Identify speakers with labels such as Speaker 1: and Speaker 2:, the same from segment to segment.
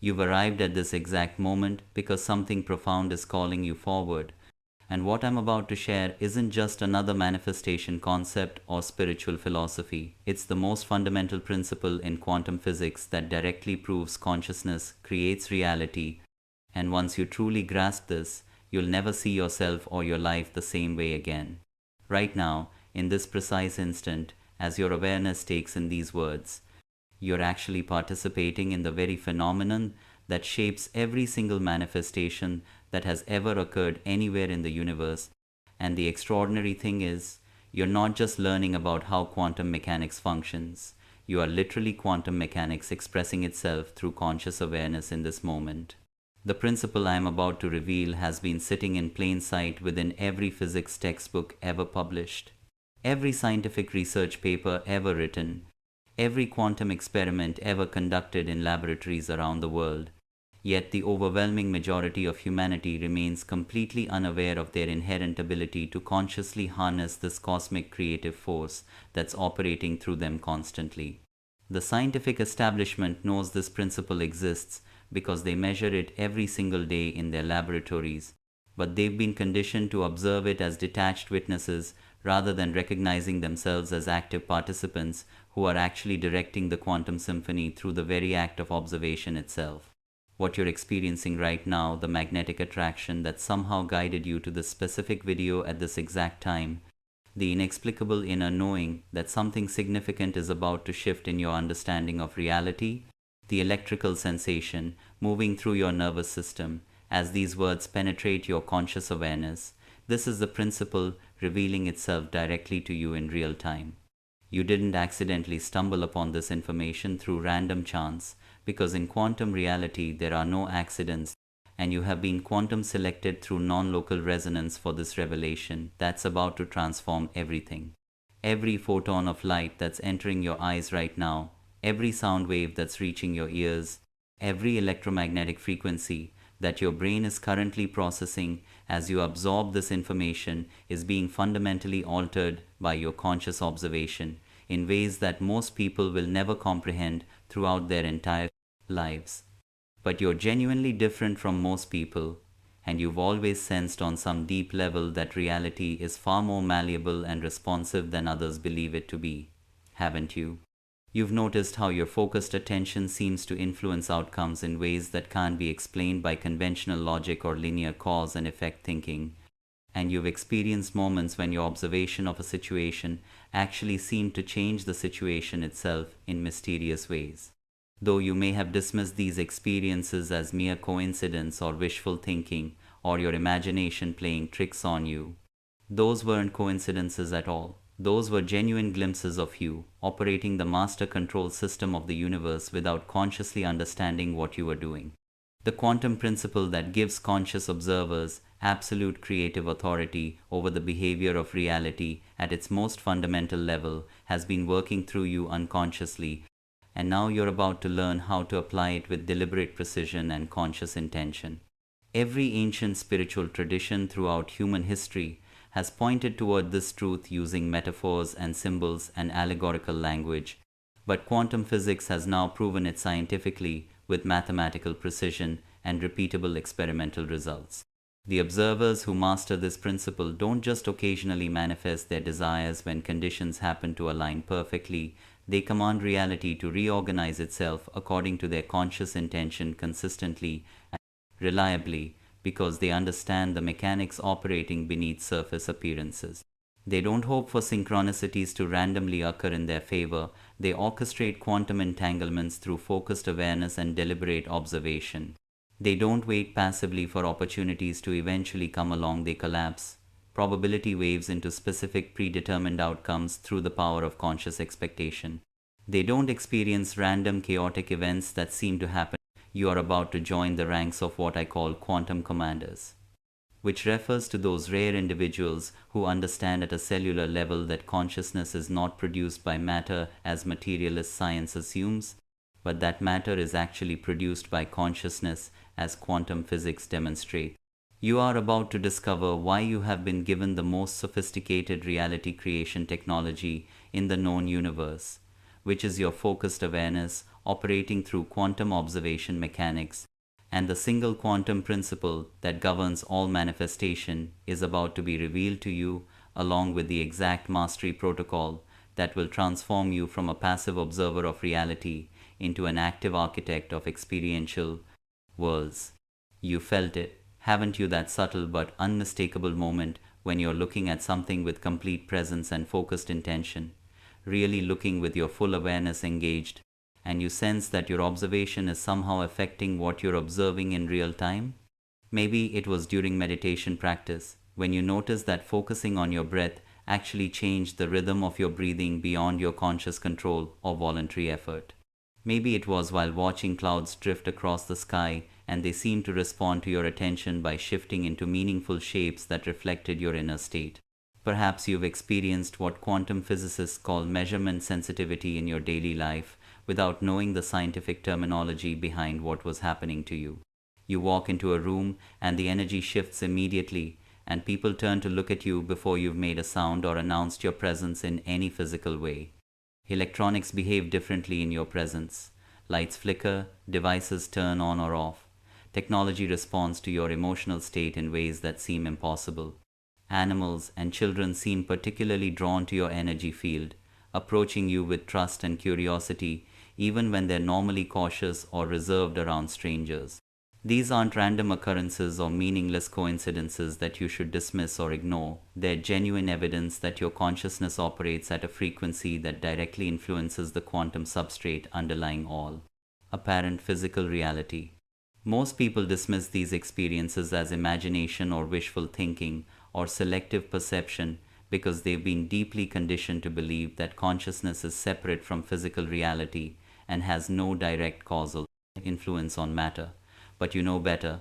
Speaker 1: You've arrived at this exact moment because something profound is calling you forward. And what I'm about to share isn't just another manifestation concept or spiritual philosophy. It's the most fundamental principle in quantum physics that directly proves consciousness creates reality. And once you truly grasp this, you'll never see yourself or your life the same way again. Right now, in this precise instant, as your awareness takes in these words, you're actually participating in the very phenomenon that shapes every single manifestation that has ever occurred anywhere in the universe. And the extraordinary thing is, you're not just learning about how quantum mechanics functions, you are literally quantum mechanics expressing itself through conscious awareness in this moment. The principle I am about to reveal has been sitting in plain sight within every physics textbook ever published, every scientific research paper ever written, every quantum experiment ever conducted in laboratories around the world. Yet the overwhelming majority of humanity remains completely unaware of their inherent ability to consciously harness this cosmic creative force that's operating through them constantly. The scientific establishment knows this principle exists because they measure it every single day in their laboratories, but they've been conditioned to observe it as detached witnesses rather than recognizing themselves as active participants who are actually directing the quantum symphony through the very act of observation itself. What you're experiencing right now, the magnetic attraction that somehow guided you to this specific video at this exact time, the inexplicable inner knowing that something significant is about to shift in your understanding of reality, the electrical sensation moving through your nervous system as these words penetrate your conscious awareness. This is the principle revealing itself directly to you in real time. You didn't accidentally stumble upon this information through random chance, because in quantum reality there are no accidents, and you have been quantum selected through non-local resonance for this revelation that's about to transform everything. Every photon of light that's entering your eyes right now, every sound wave that's reaching your ears, every electromagnetic frequency that your brain is currently processing as you absorb this information is being fundamentally altered by your conscious observation in ways that most people will never comprehend throughout their entire lives. But you're genuinely different from most people, and you've always sensed on some deep level that reality is far more malleable and responsive than others believe it to be, haven't you? You've noticed how your focused attention seems to influence outcomes in ways that can't be explained by conventional logic or linear cause and effect thinking. And you've experienced moments when your observation of a situation actually seemed to change the situation itself in mysterious ways. Though you may have dismissed these experiences as mere coincidence or wishful thinking or your imagination playing tricks on you, those weren't coincidences at all. Those were genuine glimpses of you, operating the master control system of the universe without consciously understanding what you were doing. The quantum principle that gives conscious observers absolute creative authority over the behavior of reality at its most fundamental level has been working through you unconsciously, and now you're about to learn how to apply it with deliberate precision and conscious intention. Every ancient spiritual tradition throughout human history has pointed toward this truth using metaphors and symbols and allegorical language, but quantum physics has now proven it scientifically with mathematical precision and repeatable experimental results. The observers who master this principle don't just occasionally manifest their desires when conditions happen to align perfectly, they command reality to reorganize itself according to their conscious intention consistently and reliably, because they understand the mechanics operating beneath surface appearances. They don't hope for synchronicities to randomly occur in their favor. They orchestrate quantum entanglements through focused awareness and deliberate observation. They don't wait passively for opportunities to eventually come along. They collapse probability waves into specific predetermined outcomes through the power of conscious expectation. They don't experience random chaotic events that seem to happen. You are about to join the ranks of what I call quantum commanders, which refers to those rare individuals who understand at a cellular level that consciousness is not produced by matter as materialist science assumes, but that matter is actually produced by consciousness as quantum physics demonstrates. You are about to discover why you have been given the most sophisticated reality creation technology in the known universe, which is your focused awareness operating through quantum observation mechanics, and the single quantum principle that governs all manifestation is about to be revealed to you, along with the exact mastery protocol that will transform you from a passive observer of reality into an active architect of experiential worlds. You felt it, haven't you, that subtle but unmistakable moment when you're looking at something with complete presence and focused intention, really looking with your full awareness engaged, and you sense that your observation is somehow affecting what you're observing in real time? Maybe it was during meditation practice, when you noticed that focusing on your breath actually changed the rhythm of your breathing beyond your conscious control or voluntary effort. Maybe it was while watching clouds drift across the sky and they seemed to respond to your attention by shifting into meaningful shapes that reflected your inner state. Perhaps you've experienced what quantum physicists call measurement sensitivity in your daily life without knowing the scientific terminology behind what was happening to you. You walk into a room and the energy shifts immediately, and people turn to look at you before you've made a sound or announced your presence in any physical way. Electronics behave differently in your presence. Lights flicker, devices turn on or off. Technology responds to your emotional state in ways that seem impossible. Animals and children seem particularly drawn to your energy field, approaching you with trust and curiosity, even when they're normally cautious or reserved around strangers. These aren't random occurrences or meaningless coincidences that you should dismiss or ignore. They're genuine evidence that your consciousness operates at a frequency that directly influences the quantum substrate underlying all apparent physical reality. Most people dismiss these experiences as imagination or wishful thinking or selective perception because they've been deeply conditioned to believe that consciousness is separate from physical reality and has no direct causal influence on matter. But you know better,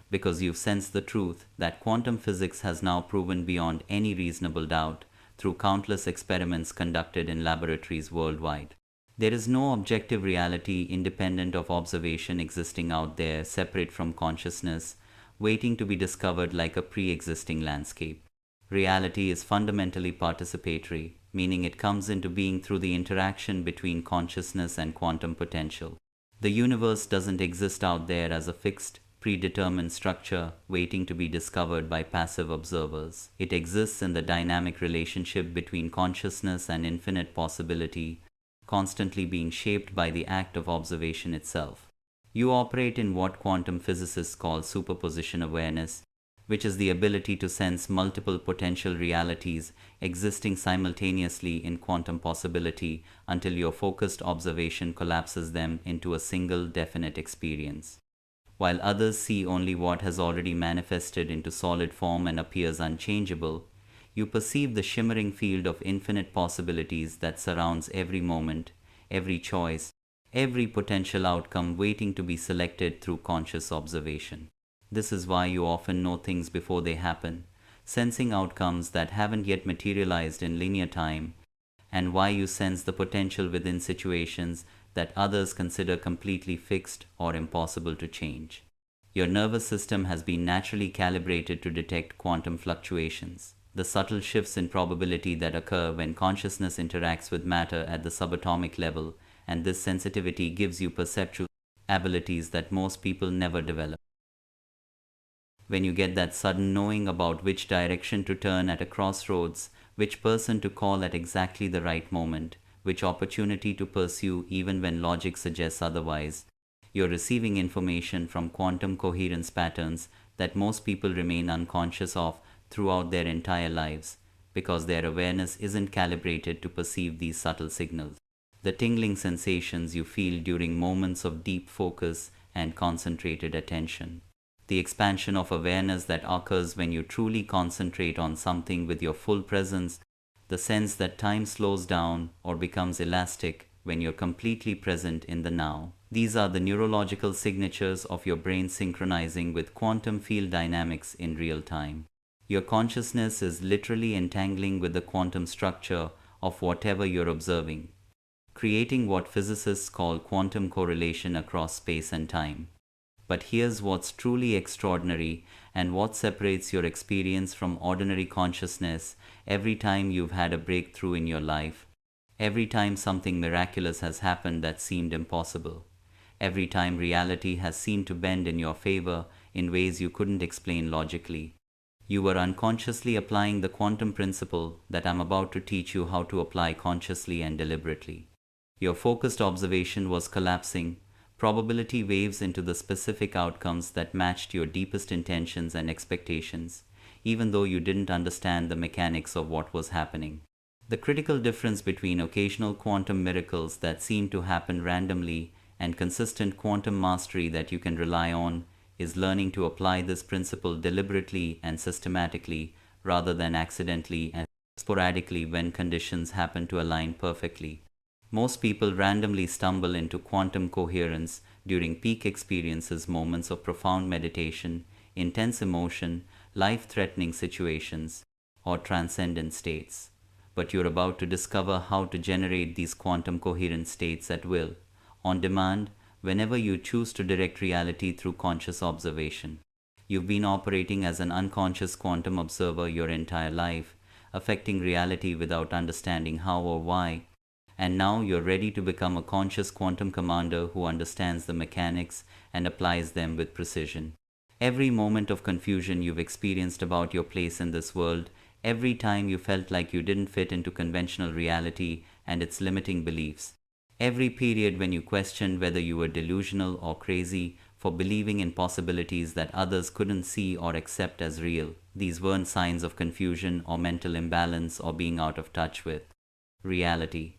Speaker 1: because you've sensed the truth that quantum physics has now proven beyond any reasonable doubt through countless experiments conducted in laboratories worldwide. There is no objective reality independent of observation existing out there separate from consciousness, waiting to be discovered like a pre-existing landscape. Reality is fundamentally participatory, meaning it comes into being through the interaction between consciousness and quantum potential. The universe doesn't exist out there as a fixed, predetermined structure waiting to be discovered by passive observers. It exists in the dynamic relationship between consciousness and infinite possibility, constantly being shaped by the act of observation itself. You operate in what quantum physicists call superposition awareness, which is the ability to sense multiple potential realities existing simultaneously in quantum possibility until your focused observation collapses them into a single definite experience. While others see only what has already manifested into solid form and appears unchangeable, you perceive the shimmering field of infinite possibilities that surrounds every moment, every choice, every potential outcome waiting to be selected through conscious observation. This is why you often know things before they happen, sensing outcomes that haven't yet materialized in linear time, and why you sense the potential within situations that others consider completely fixed or impossible to change. Your nervous system has been naturally calibrated to detect quantum fluctuations, the subtle shifts in probability that occur when consciousness interacts with matter at the subatomic level, and this sensitivity gives you perceptual abilities that most people never develop. When you get that sudden knowing about which direction to turn at a crossroads, which person to call at exactly the right moment, which opportunity to pursue even when logic suggests otherwise, you're receiving information from quantum coherence patterns that most people remain unconscious of throughout their entire lives, because their awareness isn't calibrated to perceive these subtle signals. The tingling sensations you feel during moments of deep focus and concentrated attention. The expansion of awareness that occurs when you truly concentrate on something with your full presence, the sense that time slows down or becomes elastic when you're completely present in the now. These are the neurological signatures of your brain synchronizing with quantum field dynamics in real time. Your consciousness is literally entangling with the quantum structure of whatever you're observing, creating what physicists call quantum correlation across space and time. But here's what's truly extraordinary and what separates your experience from ordinary consciousness every time you've had a breakthrough in your life. Every time something miraculous has happened that seemed impossible. Every time reality has seemed to bend in your favor in ways you couldn't explain logically. You were unconsciously applying the quantum principle that I'm about to teach you how to apply consciously and deliberately. Your focused observation was collapsing probability waves into the specific outcomes that matched your deepest intentions and expectations, even though you didn't understand the mechanics of what was happening. The critical difference between occasional quantum miracles that seem to happen randomly and consistent quantum mastery that you can rely on is learning to apply this principle deliberately and systematically rather than accidentally and sporadically when conditions happen to align perfectly. Most people randomly stumble into quantum coherence during peak experiences, moments of profound meditation, intense emotion, life-threatening situations, or transcendent states. But you're about to discover how to generate these quantum coherent states at will, on demand, whenever you choose to direct reality through conscious observation. You've been operating as an unconscious quantum observer your entire life, affecting reality without understanding how or why, and now you're ready to become a conscious quantum commander who understands the mechanics and applies them with precision. Every moment of confusion you've experienced about your place in this world, every time you felt like you didn't fit into conventional reality and its limiting beliefs, every period when you questioned whether you were delusional or crazy for believing in possibilities that others couldn't see or accept as real, these weren't signs of confusion or mental imbalance or being out of touch with reality.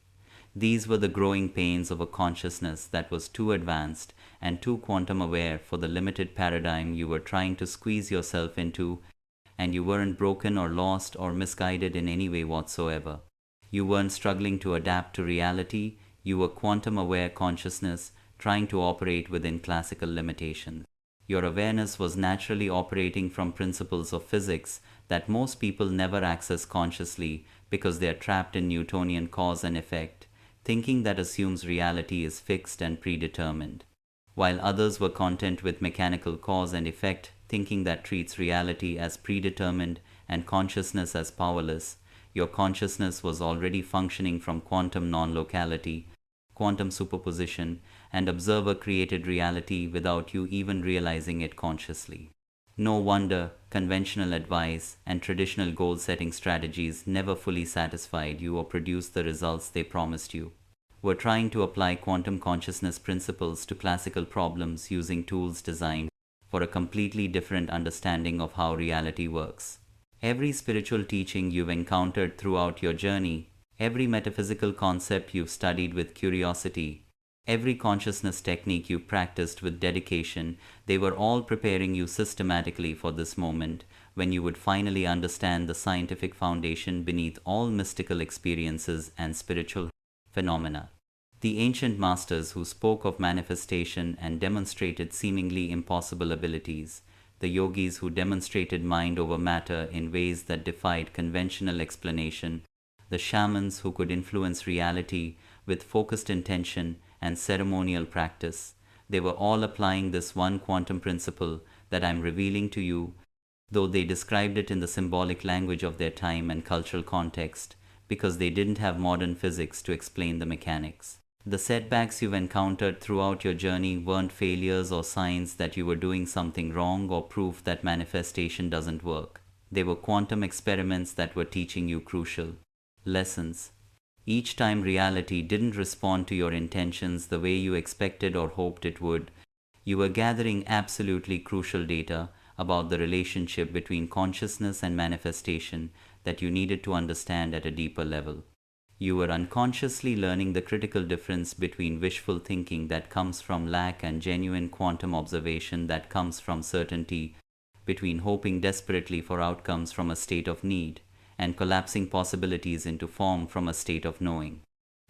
Speaker 1: These were the growing pains of a consciousness that was too advanced and too quantum aware for the limited paradigm you were trying to squeeze yourself into, and you weren't broken or lost or misguided in any way whatsoever. You weren't struggling to adapt to reality, you were quantum aware consciousness trying to operate within classical limitations. Your awareness was naturally operating from principles of physics that most people never access consciously because they are trapped in Newtonian cause and effect, thinking that assumes reality is fixed and predetermined, while others were content with mechanical cause and effect, thinking that treats reality as predetermined and consciousness as powerless. Your consciousness was already functioning from quantum non-locality, quantum superposition, and observer-created reality without you even realizing it consciously. No wonder conventional advice and traditional goal-setting strategies never fully satisfied you or produced the results they promised you. We're trying to apply quantum consciousness principles to classical problems using tools designed for a completely different understanding of how reality works. Every spiritual teaching you've encountered throughout your journey, every metaphysical concept you've studied with curiosity, every consciousness technique you practiced with dedication, they were all preparing you systematically for this moment when you would finally understand the scientific foundation beneath all mystical experiences and spiritual phenomena. The ancient masters who spoke of manifestation and demonstrated seemingly impossible abilities, the yogis who demonstrated mind over matter in ways that defied conventional explanation, the shamans who could influence reality with focused intention and ceremonial practice, they were all applying this one quantum principle that I'm revealing to you, though they described it in the symbolic language of their time and cultural context, because they didn't have modern physics to explain the mechanics. The setbacks you've encountered throughout your journey weren't failures or signs that you were doing something wrong or proof that manifestation doesn't work. They were quantum experiments that were teaching you crucial lessons. Each time reality didn't respond to your intentions the way you expected or hoped it would, you were gathering absolutely crucial data about the relationship between consciousness and manifestation that you needed to understand at a deeper level. You were unconsciously learning the critical difference between wishful thinking that comes from lack and genuine quantum observation that comes from certainty, between hoping desperately for outcomes from a state of need and collapsing possibilities into form from a state of knowing.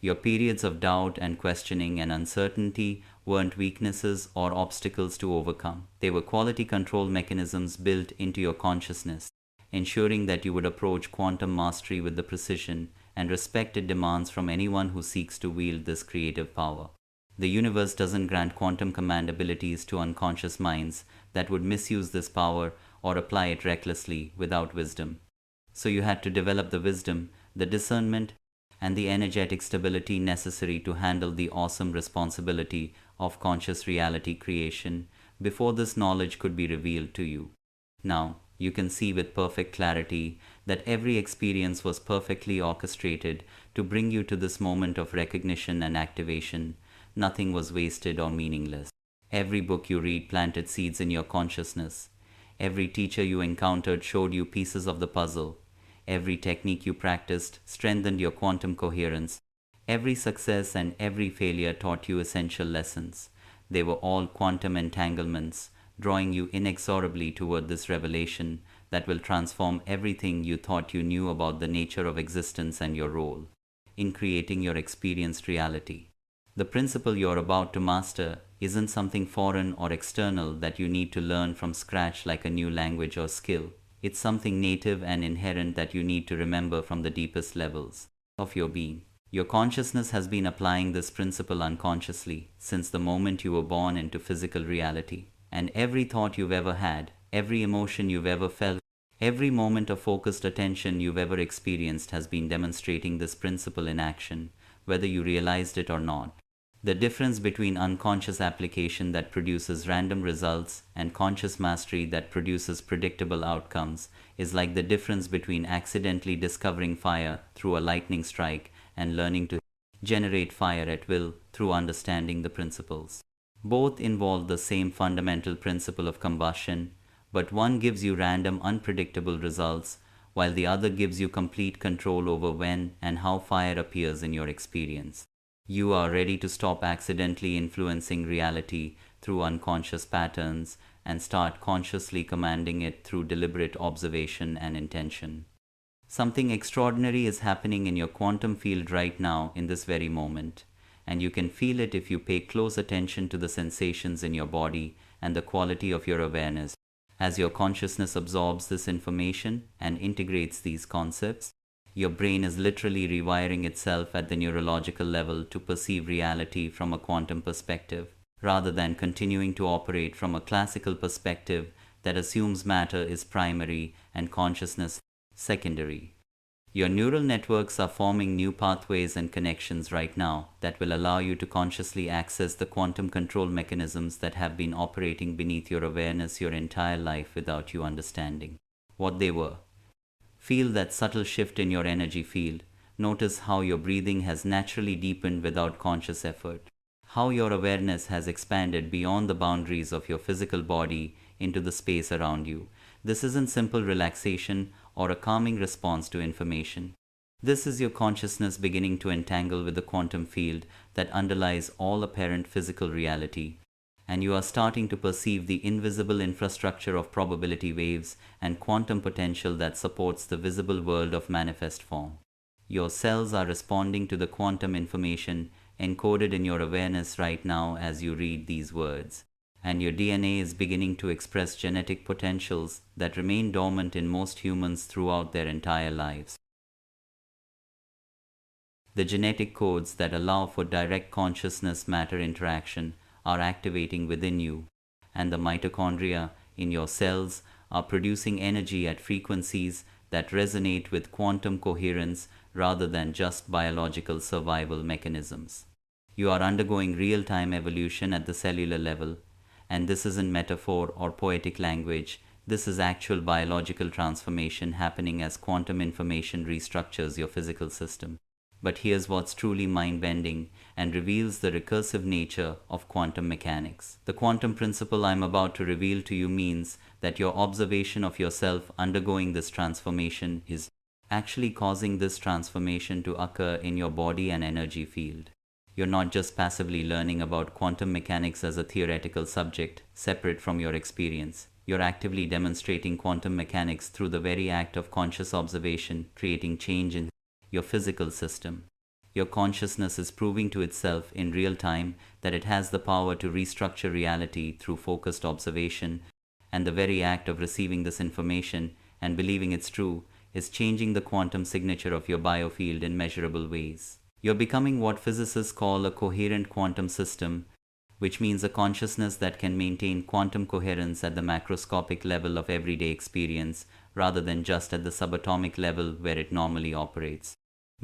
Speaker 1: Your periods of doubt and questioning and uncertainty weren't weaknesses or obstacles to overcome. They were quality control mechanisms built into your consciousness, ensuring that you would approach quantum mastery with the precision and respect it demands from anyone who seeks to wield this creative power. The universe doesn't grant quantum command abilities to unconscious minds that would misuse this power or apply it recklessly without wisdom. So you had to develop the wisdom, the discernment, and the energetic stability necessary to handle the awesome responsibility of conscious reality creation before this knowledge could be revealed to you. Now, you can see with perfect clarity that every experience was perfectly orchestrated to bring you to this moment of recognition and activation. Nothing was wasted or meaningless. Every book you read planted seeds in your consciousness. Every teacher you encountered showed you pieces of the puzzle. Every technique you practiced strengthened your quantum coherence. Every success and every failure taught you essential lessons. They were all quantum entanglements, drawing you inexorably toward this revelation that will transform everything you thought you knew about the nature of existence and your role in creating your experienced reality. The principle you're about to master isn't something foreign or external that you need to learn from scratch like a new language or skill. It's something native and inherent that you need to remember from the deepest levels of your being. Your consciousness has been applying this principle unconsciously since the moment you were born into physical reality. And every thought you've ever had, every emotion you've ever felt, every moment of focused attention you've ever experienced has been demonstrating this principle in action, whether you realized it or not. The difference between unconscious application that produces random results and conscious mastery that produces predictable outcomes is like the difference between accidentally discovering fire through a lightning strike and learning to generate fire at will through understanding the principles. Both involve the same fundamental principle of combustion, but one gives you random, unpredictable results, while the other gives you complete control over when and how fire appears in your experience. You are ready to stop accidentally influencing reality through unconscious patterns and start consciously commanding it through deliberate observation and intention. Something extraordinary is happening in your quantum field right now in this very moment, and you can feel it if you pay close attention to the sensations in your body and the quality of your awareness. As your consciousness absorbs this information and integrates these concepts, your brain is literally rewiring itself at the neurological level to perceive reality from a quantum perspective, rather than continuing to operate from a classical perspective that assumes matter is primary and consciousness secondary. Your neural networks are forming new pathways and connections right now that will allow you to consciously access the quantum control mechanisms that have been operating beneath your awareness your entire life without you understanding what they were. Feel that subtle shift in your energy field. Notice how your breathing has naturally deepened without conscious effort. How your awareness has expanded beyond the boundaries of your physical body into the space around you. This isn't simple relaxation or a calming response to information. This is your consciousness beginning to entangle with the quantum field that underlies all apparent physical reality, and you are starting to perceive the invisible infrastructure of probability waves and quantum potential that supports the visible world of manifest form. Your cells are responding to the quantum information encoded in your awareness right now as you read these words, and your DNA is beginning to express genetic potentials that remain dormant in most humans throughout their entire lives. The genetic codes that allow for direct consciousness-matter interaction are activating within you, and the mitochondria in your cells are producing energy at frequencies that resonate with quantum coherence rather than just biological survival mechanisms. You are undergoing real-time evolution at the cellular level, and this isn't metaphor or poetic language. This is actual biological transformation happening as quantum information restructures your physical system. But here's what's truly mind-bending and reveals the recursive nature of quantum mechanics. The quantum principle I'm about to reveal to you means that your observation of yourself undergoing this transformation is actually causing this transformation to occur in your body and energy field. You're not just passively learning about quantum mechanics as a theoretical subject separate from your experience. You're actively demonstrating quantum mechanics through the very act of conscious observation, creating change in your physical system. Your consciousness is proving to itself in real time that it has the power to restructure reality through focused observation, and the very act of receiving this information and believing it's true is changing the quantum signature of your biofield in measurable ways. You're becoming what physicists call a coherent quantum system, which means a consciousness that can maintain quantum coherence at the macroscopic level of everyday experience rather than just at the subatomic level where it normally operates.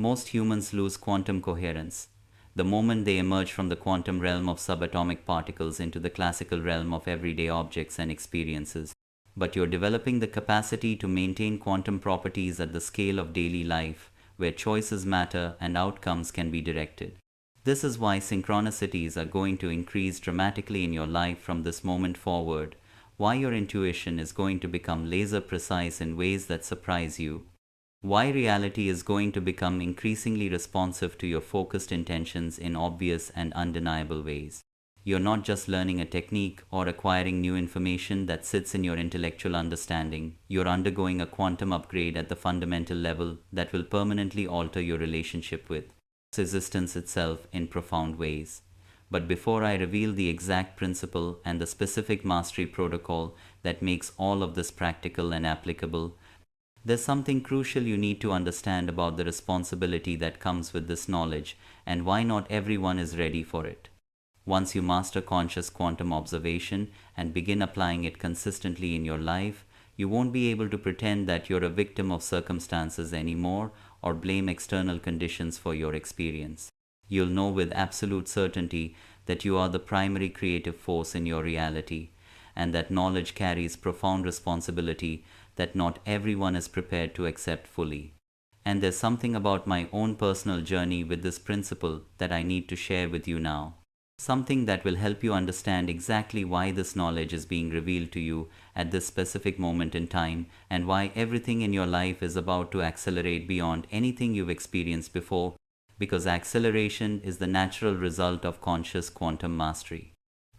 Speaker 1: Most humans lose quantum coherence the moment they emerge from the quantum realm of subatomic particles into the classical realm of everyday objects and experiences. But you're developing the capacity to maintain quantum properties at the scale of daily life, where choices matter and outcomes can be directed. This is why synchronicities are going to increase dramatically in your life from this moment forward, why your intuition is going to become laser precise in ways that surprise you, why reality is going to become increasingly responsive to your focused intentions in obvious and undeniable ways. You're not just learning a technique or acquiring new information that sits in your intellectual understanding. You're undergoing a quantum upgrade at the fundamental level that will permanently alter your relationship with existence itself in profound ways. But before I reveal the exact principle and the specific mastery protocol that makes all of this practical and applicable, there's something crucial you need to understand about the responsibility that comes with this knowledge and why not everyone is ready for it. Once you master conscious quantum observation and begin applying it consistently in your life, you won't be able to pretend that you're a victim of circumstances anymore or blame external conditions for your experience. You'll know with absolute certainty that you are the primary creative force in your reality, and that knowledge carries profound responsibility that not everyone is prepared to accept fully. And there's something about my own personal journey with this principle that I need to share with you now. Something that will help you understand exactly why this knowledge is being revealed to you at this specific moment in time, and why everything in your life is about to accelerate beyond anything you've experienced before, because acceleration is the natural result of conscious quantum mastery.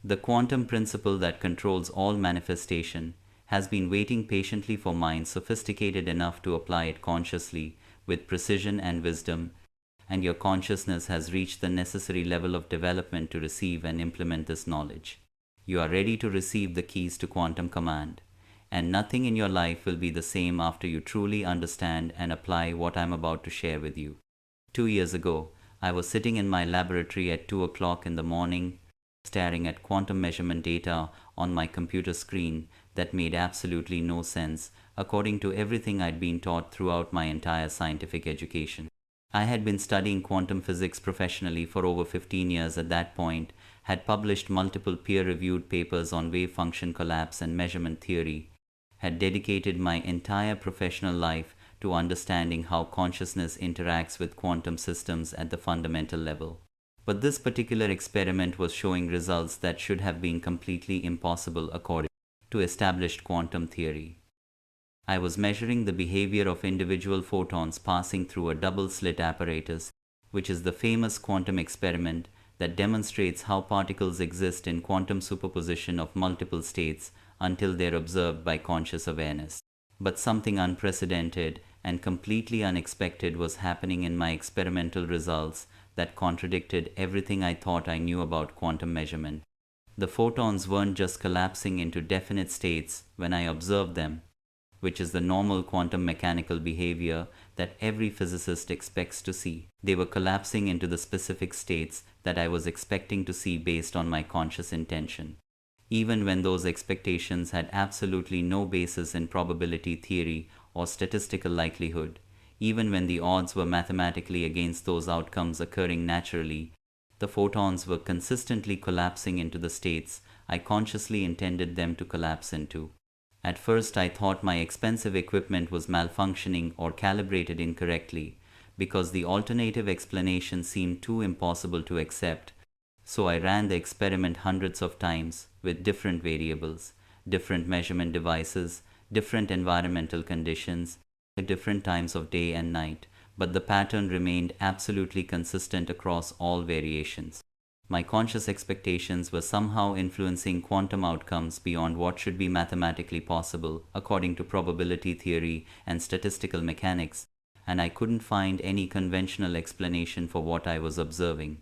Speaker 1: The quantum principle that controls all manifestation has been waiting patiently for minds sophisticated enough to apply it consciously, with precision and wisdom, and your consciousness has reached the necessary level of development to receive and implement this knowledge. You are ready to receive the keys to quantum command, and nothing in your life will be the same after you truly understand and apply what I'm about to share with you. 2 years ago, I was sitting in my laboratory at 2 o'clock in the morning, staring at quantum measurement data on my computer screen that made absolutely no sense according to everything I'd been taught throughout my entire scientific education. I had been studying quantum physics professionally for over 15 years at that point, had published multiple peer-reviewed papers on wave function collapse and measurement theory, had dedicated my entire professional life to understanding how consciousness interacts with quantum systems at the fundamental level. But this particular experiment was showing results that should have been completely impossible according to established quantum theory. I was measuring the behavior of individual photons passing through a double-slit apparatus, which is the famous quantum experiment that demonstrates how particles exist in quantum superposition of multiple states until they're observed by conscious awareness. But something unprecedented and completely unexpected was happening in my experimental results that contradicted everything I thought I knew about quantum measurement. The photons weren't just collapsing into definite states when I observed them, which is the normal quantum mechanical behavior that every physicist expects to see. They were collapsing into the specific states that I was expecting to see based on my conscious intention, even when those expectations had absolutely no basis in probability theory or statistical likelihood. Even when the odds were mathematically against those outcomes occurring naturally, the photons were consistently collapsing into the states I consciously intended them to collapse into. At first I thought my expensive equipment was malfunctioning or calibrated incorrectly, because the alternative explanation seemed too impossible to accept. So I ran the experiment hundreds of times with different variables, different measurement devices, different environmental conditions, at different times of day and night, but the pattern remained absolutely consistent across all variations. My conscious expectations were somehow influencing quantum outcomes beyond what should be mathematically possible according to probability theory and statistical mechanics, and I couldn't find any conventional explanation for what I was observing.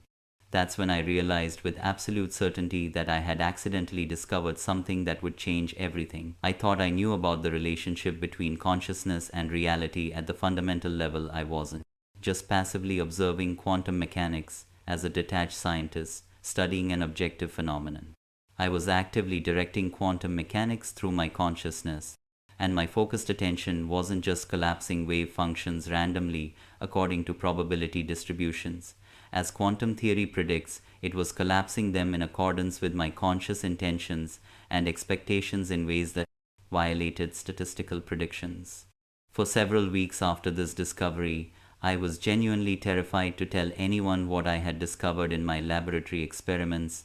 Speaker 1: That's when I realized with absolute certainty that I had accidentally discovered something that would change everything. I thought I knew about the relationship between consciousness and reality at the fundamental level. I wasn't just passively observing quantum mechanics as a detached scientist studying an objective phenomenon. I was actively directing quantum mechanics through my consciousness, and my focused attention wasn't just collapsing wave functions randomly according to probability distributions. As quantum theory predicts, it was collapsing them in accordance with my conscious intentions and expectations in ways that violated statistical predictions. For several weeks after this discovery, I was genuinely terrified to tell anyone what I had discovered in my laboratory experiments,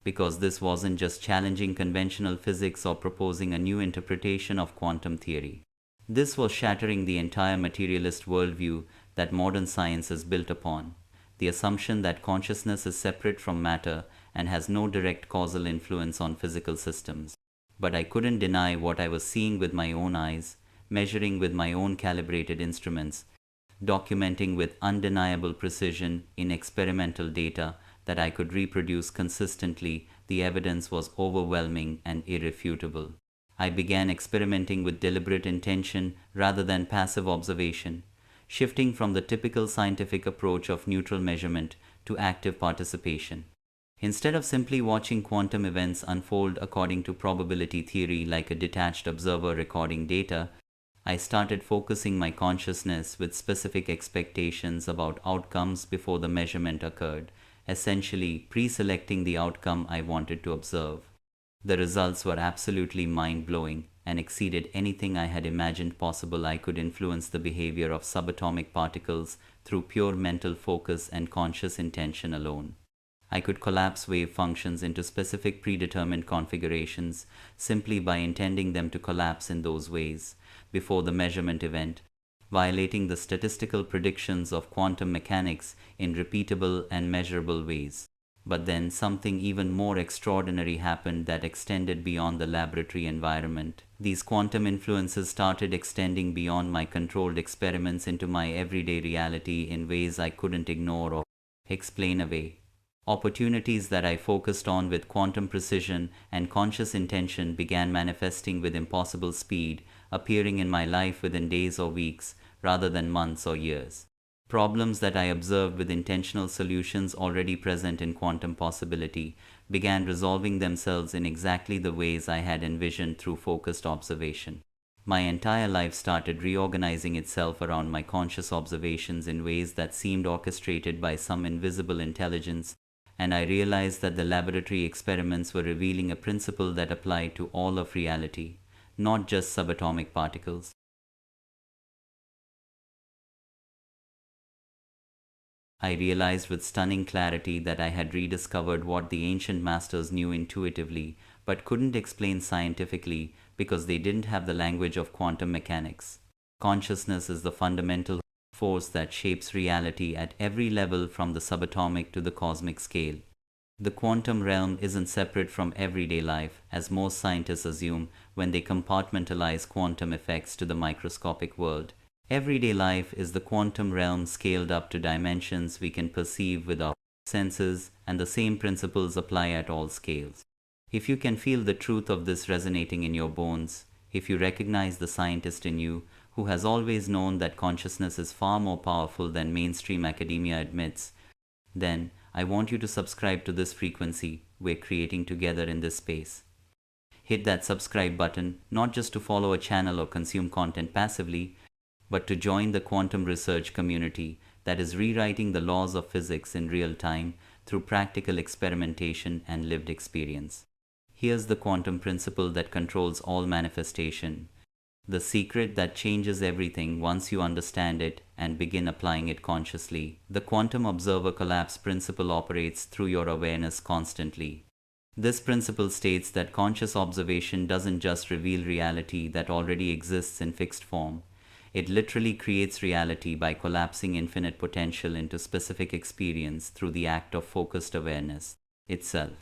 Speaker 1: because this wasn't just challenging conventional physics or proposing a new interpretation of quantum theory. This was shattering the entire materialist worldview that modern science is built upon, the assumption that consciousness is separate from matter and has no direct causal influence on physical systems. But I couldn't deny what I was seeing with my own eyes, measuring with my own calibrated instruments, documenting with undeniable precision in experimental data that I could reproduce consistently. The evidence was overwhelming and irrefutable. I began experimenting with deliberate intention rather than passive observation, shifting from the typical scientific approach of neutral measurement to active participation. Instead of simply watching quantum events unfold according to probability theory like a detached observer recording data, I started focusing my consciousness with specific expectations about outcomes before the measurement occurred, essentially pre-selecting the outcome I wanted to observe. The results were absolutely mind-blowing and exceeded anything I had imagined possible. I could influence the behavior of subatomic particles through pure mental focus and conscious intention alone. I could collapse wave functions into specific predetermined configurations simply by intending them to collapse in those ways before the measurement event, violating the statistical predictions of quantum mechanics in repeatable and measurable ways. But then something even more extraordinary happened that extended beyond the laboratory environment. These quantum influences started extending beyond my controlled experiments into my everyday reality in ways I couldn't ignore or explain away. Opportunities that I focused on with quantum precision and conscious intention began manifesting with impossible speed, appearing in my life within days or weeks, rather than months or years. Problems that I observed with intentional solutions already present in quantum possibility began resolving themselves in exactly the ways I had envisioned through focused observation. My entire life started reorganizing itself around my conscious observations in ways that seemed orchestrated by some invisible intelligence, and I realized that the laboratory experiments were revealing a principle that applied to all of reality, not just subatomic particles. I realized with stunning clarity that I had rediscovered what the ancient masters knew intuitively but couldn't explain scientifically because they didn't have the language of quantum mechanics. Consciousness is the fundamental force that shapes reality at every level, from the subatomic to the cosmic scale. The quantum realm isn't separate from everyday life, as most scientists assume when they compartmentalize quantum effects to the microscopic world. Everyday life is the quantum realm scaled up to dimensions we can perceive with our senses, and the same principles apply at all scales. If you can feel the truth of this resonating in your bones, if you recognize the scientist in you who has always known that consciousness is far more powerful than mainstream academia admits, then I want you to subscribe to this frequency we're creating together in this space. Hit that subscribe button, not just to follow a channel or consume content passively, but to join the quantum research community that is rewriting the laws of physics in real time through practical experimentation and lived experience. Here's the quantum principle that controls all manifestation, the secret that changes everything once you understand it and begin applying it consciously. The quantum observer collapse principle operates through your awareness constantly. This principle states that conscious observation doesn't just reveal reality that already exists in fixed form. It literally creates reality by collapsing infinite potential into specific experience through the act of focused awareness itself.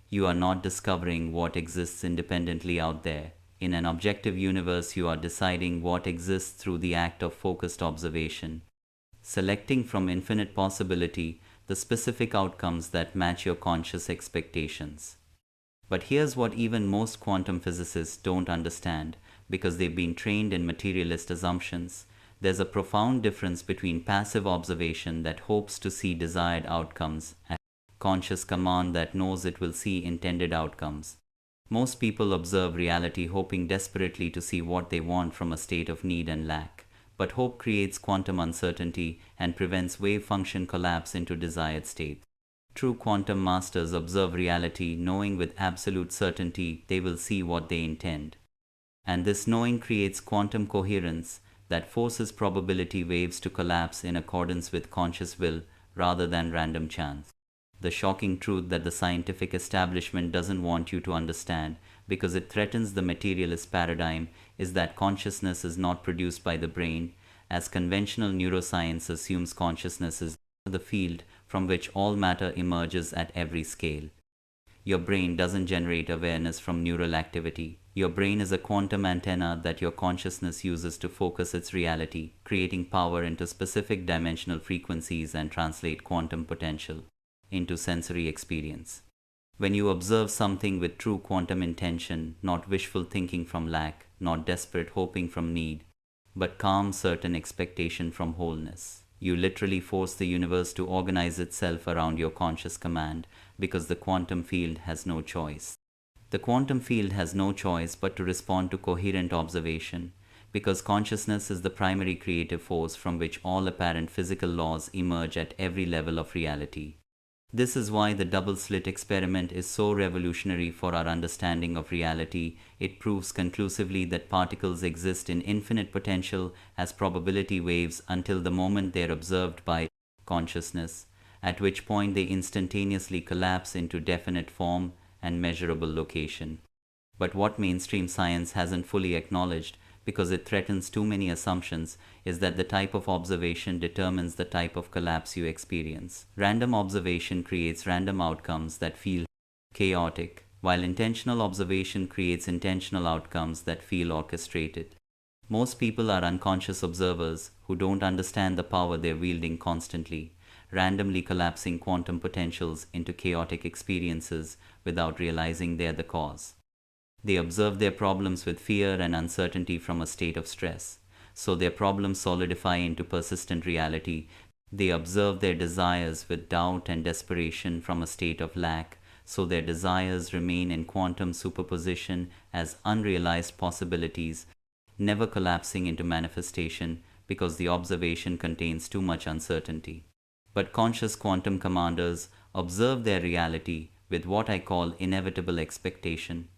Speaker 1: You are not discovering what exists independently out there. In an objective universe, you are deciding what exists through the act of focused observation, selecting from infinite possibility the specific outcomes that match your conscious expectations. But here's what even most quantum physicists don't understand, because they've been trained in materialist assumptions. There's a profound difference between passive observation that hopes to see desired outcomes and conscious command that knows it will see intended outcomes. Most people observe reality hoping desperately to see what they want from a state of need and lack. But hope creates quantum uncertainty and prevents wave function collapse into desired states. True quantum masters observe reality knowing with absolute certainty they will see what they intend. And this knowing creates quantum coherence that forces probability waves to collapse in accordance with conscious will rather than random chance. The shocking truth that the scientific establishment doesn't want you to understand because it threatens the materialist paradigm is that consciousness is not produced by the brain, as conventional neuroscience assumes consciousness is the field from which all matter emerges at every scale. Your brain doesn't generate awareness from neural activity. Your brain is a quantum antenna that your consciousness uses to focus its reality, creating power into specific dimensional frequencies and translate quantum potential into sensory experience. When you observe something with true quantum intention, not wishful thinking from lack, not desperate hoping from need, but calm, certain expectation from wholeness, you literally force the universe to organize itself around your conscious command because the quantum field has no choice. The quantum field has no choice but to respond to coherent observation because consciousness is the primary creative force from which all apparent physical laws emerge at every level of reality. This is why the double-slit experiment is so revolutionary for our understanding of reality. It proves conclusively that particles exist in infinite potential as probability waves until the moment they are observed by consciousness, at which point they instantaneously collapse into definite form and measurable location. But what mainstream science hasn't fully acknowledged, because it threatens too many assumptions, is that the type of observation determines the type of collapse you experience. Random observation creates random outcomes that feel chaotic, while intentional observation creates intentional outcomes that feel orchestrated. Most people are unconscious observers who don't understand the power they're wielding constantly, randomly collapsing quantum potentials into chaotic experiences without realizing they're the cause. They observe their problems with fear and uncertainty from a state of stress, so their problems solidify into persistent reality. They observe their desires with doubt and desperation from a state of lack, so their desires remain in quantum superposition as unrealized possibilities, never collapsing into manifestation because the observation contains too much uncertainty. But conscious quantum commanders observe their reality with what I call inevitable expectation.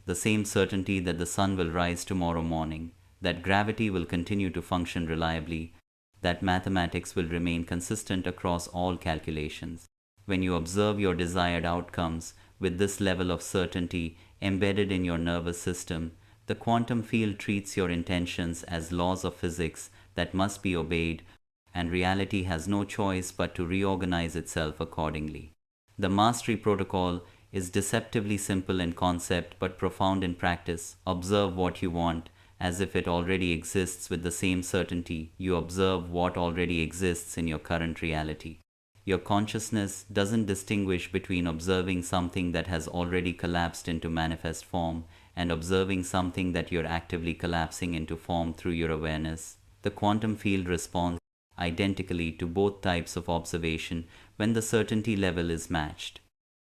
Speaker 1: The same certainty that the sun will rise tomorrow morning, that gravity will continue to function reliably, that mathematics will remain consistent across all calculations. When you observe your desired outcomes with this level of certainty embedded in your nervous system, the quantum field treats your intentions as laws of physics that must be obeyed, and reality has no choice but to reorganize itself accordingly. The mastery protocol is deceptively simple in concept but profound in practice. Observe what you want as if it already exists with the same certainty you observe what already exists in your current reality. Your consciousness doesn't distinguish between observing something that has already collapsed into manifest form and observing something that you're actively collapsing into form through your awareness. The quantum field responds identically to both types of observation when the certainty level is matched.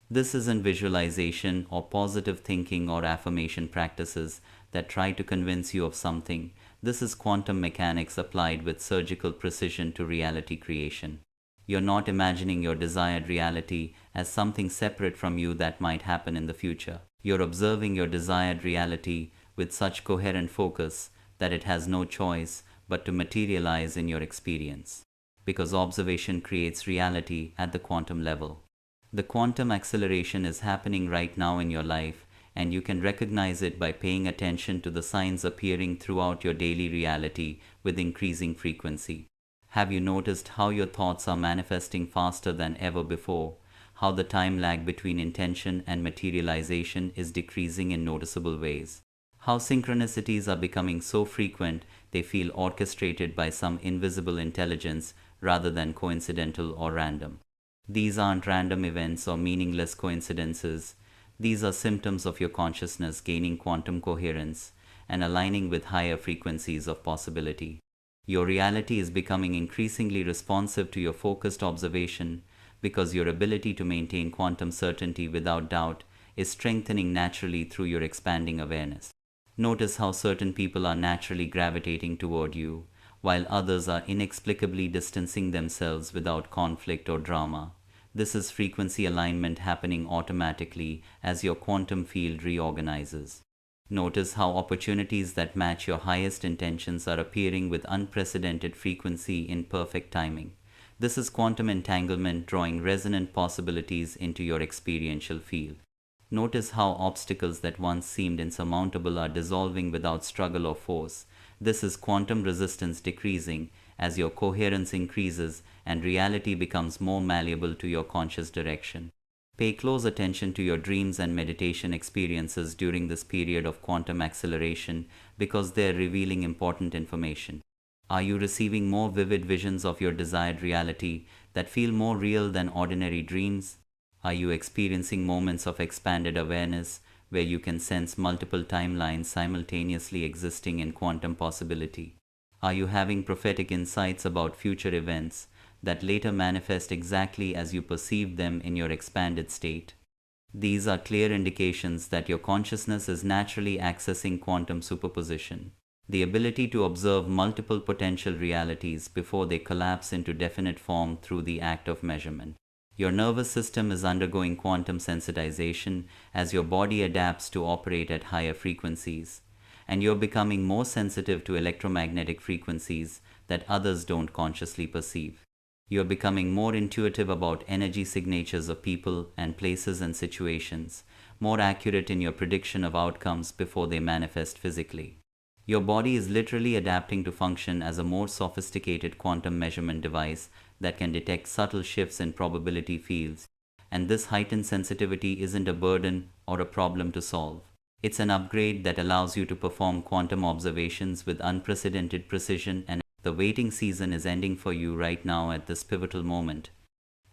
Speaker 1: This isn't visualization or positive thinking or affirmation practices that try to convince you of something. This is quantum mechanics applied with surgical precision to reality creation. You're not imagining your desired reality as something separate from you that might happen in the future. You're observing your desired reality with such coherent focus that it has no choice but to materialize in your experience. Because observation creates reality at the quantum level. The quantum acceleration is happening right now in your life, and you can recognize it by paying attention to the signs appearing throughout your daily reality with increasing frequency. Have you noticed how your thoughts are manifesting faster than ever before? How the time lag between intention and materialization is decreasing in noticeable ways? How synchronicities are becoming so frequent they feel orchestrated by some invisible intelligence rather than coincidental or random? These aren't random events or meaningless coincidences. These are symptoms of your consciousness gaining quantum coherence and aligning with higher frequencies of possibility. Your reality is becoming increasingly responsive to your focused observation because your ability to maintain quantum certainty without doubt is strengthening naturally through your expanding awareness. Notice how certain people are naturally gravitating toward you, while others are inexplicably distancing themselves without conflict or drama. This is frequency alignment happening automatically as your quantum field reorganizes. Notice how opportunities that match your highest intentions are appearing with unprecedented frequency in perfect timing. This is quantum entanglement drawing resonant possibilities into your experiential field. Notice how obstacles that once seemed insurmountable are dissolving without struggle or force. This is quantum resistance decreasing as your coherence increases and reality becomes more malleable to your conscious direction. Pay close attention to your dreams and meditation experiences during this period of quantum acceleration because they are revealing important information. Are you receiving more vivid visions of your desired reality that feel more real than ordinary dreams? Are you experiencing moments of expanded awareness where you can sense multiple timelines simultaneously existing in quantum possibility? Are you having prophetic insights about future events that later manifest exactly as you perceive them in your expanded state? These are clear indications that your consciousness is naturally accessing quantum superposition, the ability to observe multiple potential realities before they collapse into definite form through the act of measurement. Your nervous system is undergoing quantum sensitization as your body adapts to operate at higher frequencies, and you're becoming more sensitive to electromagnetic frequencies that others don't consciously perceive. You're becoming more intuitive about energy signatures of people and places and situations, more accurate in your prediction of outcomes before they manifest physically. Your body is literally adapting to function as a more sophisticated quantum measurement device that can detect subtle shifts in probability fields, and this heightened sensitivity isn't a burden or a problem to solve. It's an upgrade that allows you to perform quantum observations with unprecedented precision, and the waiting season is ending for you right now at this pivotal moment,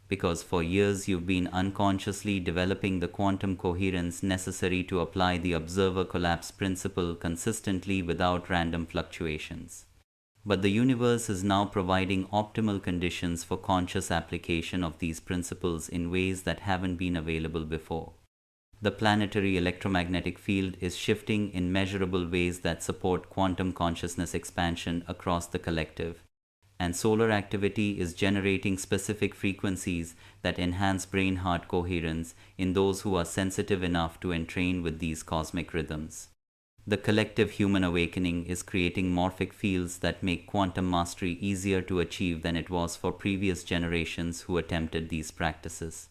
Speaker 1: because for years you've been unconsciously developing the quantum coherence necessary to apply the observer collapse principle consistently without random fluctuations. But the universe is now providing optimal conditions for conscious application of these principles in ways that haven't been available before. The planetary electromagnetic field is shifting in measurable ways that support quantum consciousness expansion across the collective, and solar activity is generating specific frequencies that enhance brain-heart coherence in those who are sensitive enough to entrain with these cosmic rhythms. The collective human awakening is creating morphic fields that make quantum mastery easier to achieve than it was for previous generations who attempted these practices.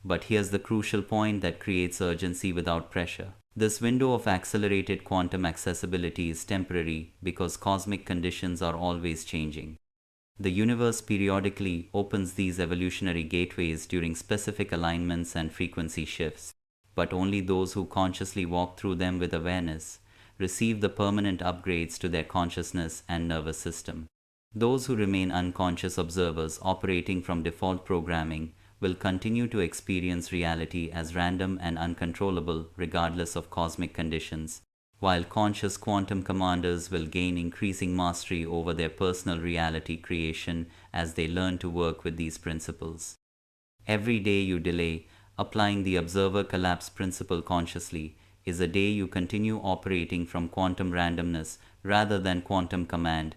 Speaker 1: But here's the crucial point that creates urgency without pressure. This window of accelerated quantum accessibility is temporary because cosmic conditions are always changing. The universe periodically opens these evolutionary gateways during specific alignments and frequency shifts, but only those who consciously walk through them with awareness receive the permanent upgrades to their consciousness and nervous system. Those who remain unconscious observers operating from default programming will continue to experience reality as random and uncontrollable regardless of cosmic conditions, while conscious quantum commanders will gain increasing mastery over their personal reality creation as they learn to work with these principles. Every day you delay applying the observer collapse principle consciously is a day you continue operating from quantum randomness rather than quantum command,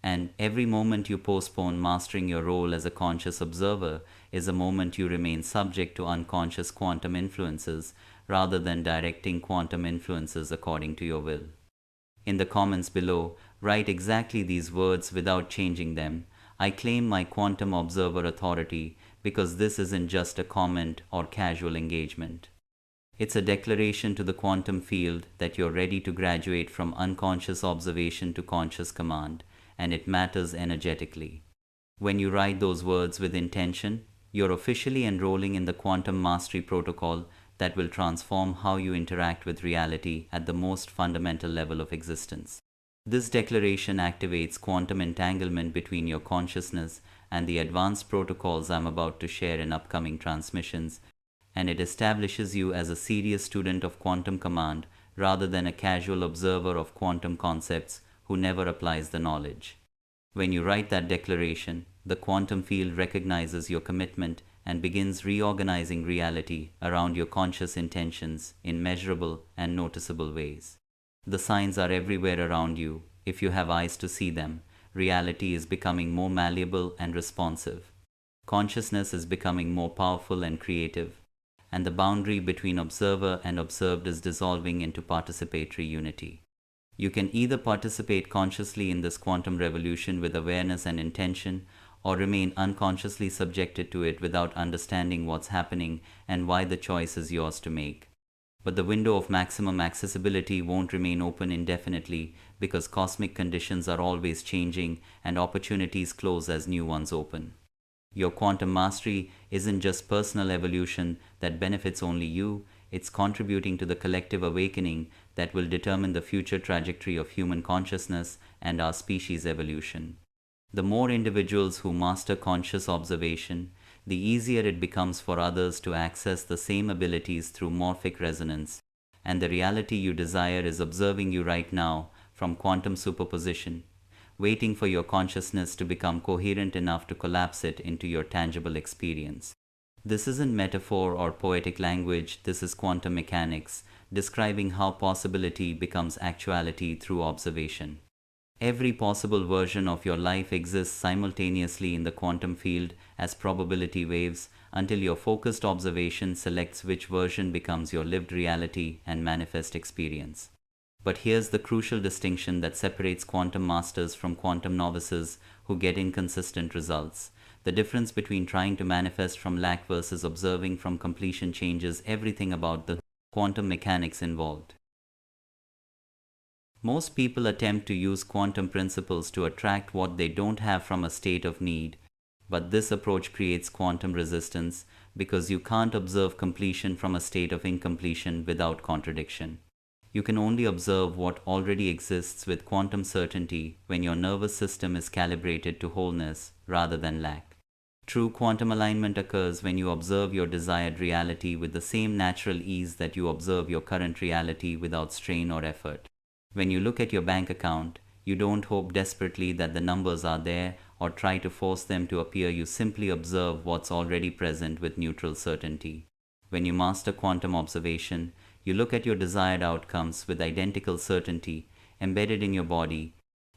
Speaker 1: and every moment you postpone mastering your role as a conscious observer is a moment you remain subject to unconscious quantum influences rather than directing quantum influences according to your will. In the comments below, write exactly these words without changing them. I claim my quantum observer authority, because this isn't just a comment or casual engagement. It's a declaration to the quantum field that you're ready to graduate from unconscious observation to conscious command, and it matters energetically. When you write those words with intention, you're officially enrolling in the quantum mastery protocol that will transform how you interact with reality at the most fundamental level of existence. This declaration activates quantum entanglement between your consciousness and the advanced protocols I'm about to share in upcoming transmissions, and it establishes you as a serious student of quantum command rather than a casual observer of quantum concepts who never applies the knowledge. When you write that declaration, the quantum field recognizes your commitment and begins reorganizing reality around your conscious intentions in measurable and noticeable ways. The signs are everywhere around you. If you have eyes to see them, reality is becoming more malleable and responsive. Consciousness is becoming more powerful and creative, and the boundary between observer and observed is dissolving into participatory unity. You can either participate consciously in this quantum revolution with awareness and intention, or remain unconsciously subjected to it without understanding what's happening and why. The choice is yours to make. But the window of maximum accessibility won't remain open indefinitely, because cosmic conditions are always changing and opportunities close as new ones open. Your quantum mastery isn't just personal evolution that benefits only you, it's contributing to the collective awakening that will determine the future trajectory of human consciousness and our species' evolution. The more individuals who master conscious observation, the easier it becomes for others to access the same abilities through morphic resonance, and the reality you desire is observing you right now from quantum superposition, waiting for your consciousness to become coherent enough to collapse it into your tangible experience. This isn't metaphor or poetic language, this is quantum mechanics, describing how possibility becomes actuality through observation. Every possible version of your life exists simultaneously in the quantum field as probability waves until your focused observation selects which version becomes your lived reality and manifest experience. But here's the crucial distinction that separates quantum masters from quantum novices who get inconsistent results. The difference between trying to manifest from lack versus observing from completion changes everything about the quantum mechanics involved. Most people attempt to use quantum principles to attract what they don't have from a state of need, but this approach creates quantum resistance because you can't observe completion from a state of incompletion without contradiction. You can only observe what already exists with quantum certainty when your nervous system is calibrated to wholeness rather than lack. True quantum alignment occurs when you observe your desired reality with the same natural ease that you observe your current reality without strain or effort. When you look at your bank account, you don't hope desperately that the numbers are there or try to force them to appear. You simply observe what's already present with neutral certainty. When you master quantum observation, you look at your desired outcomes with identical certainty embedded in your body,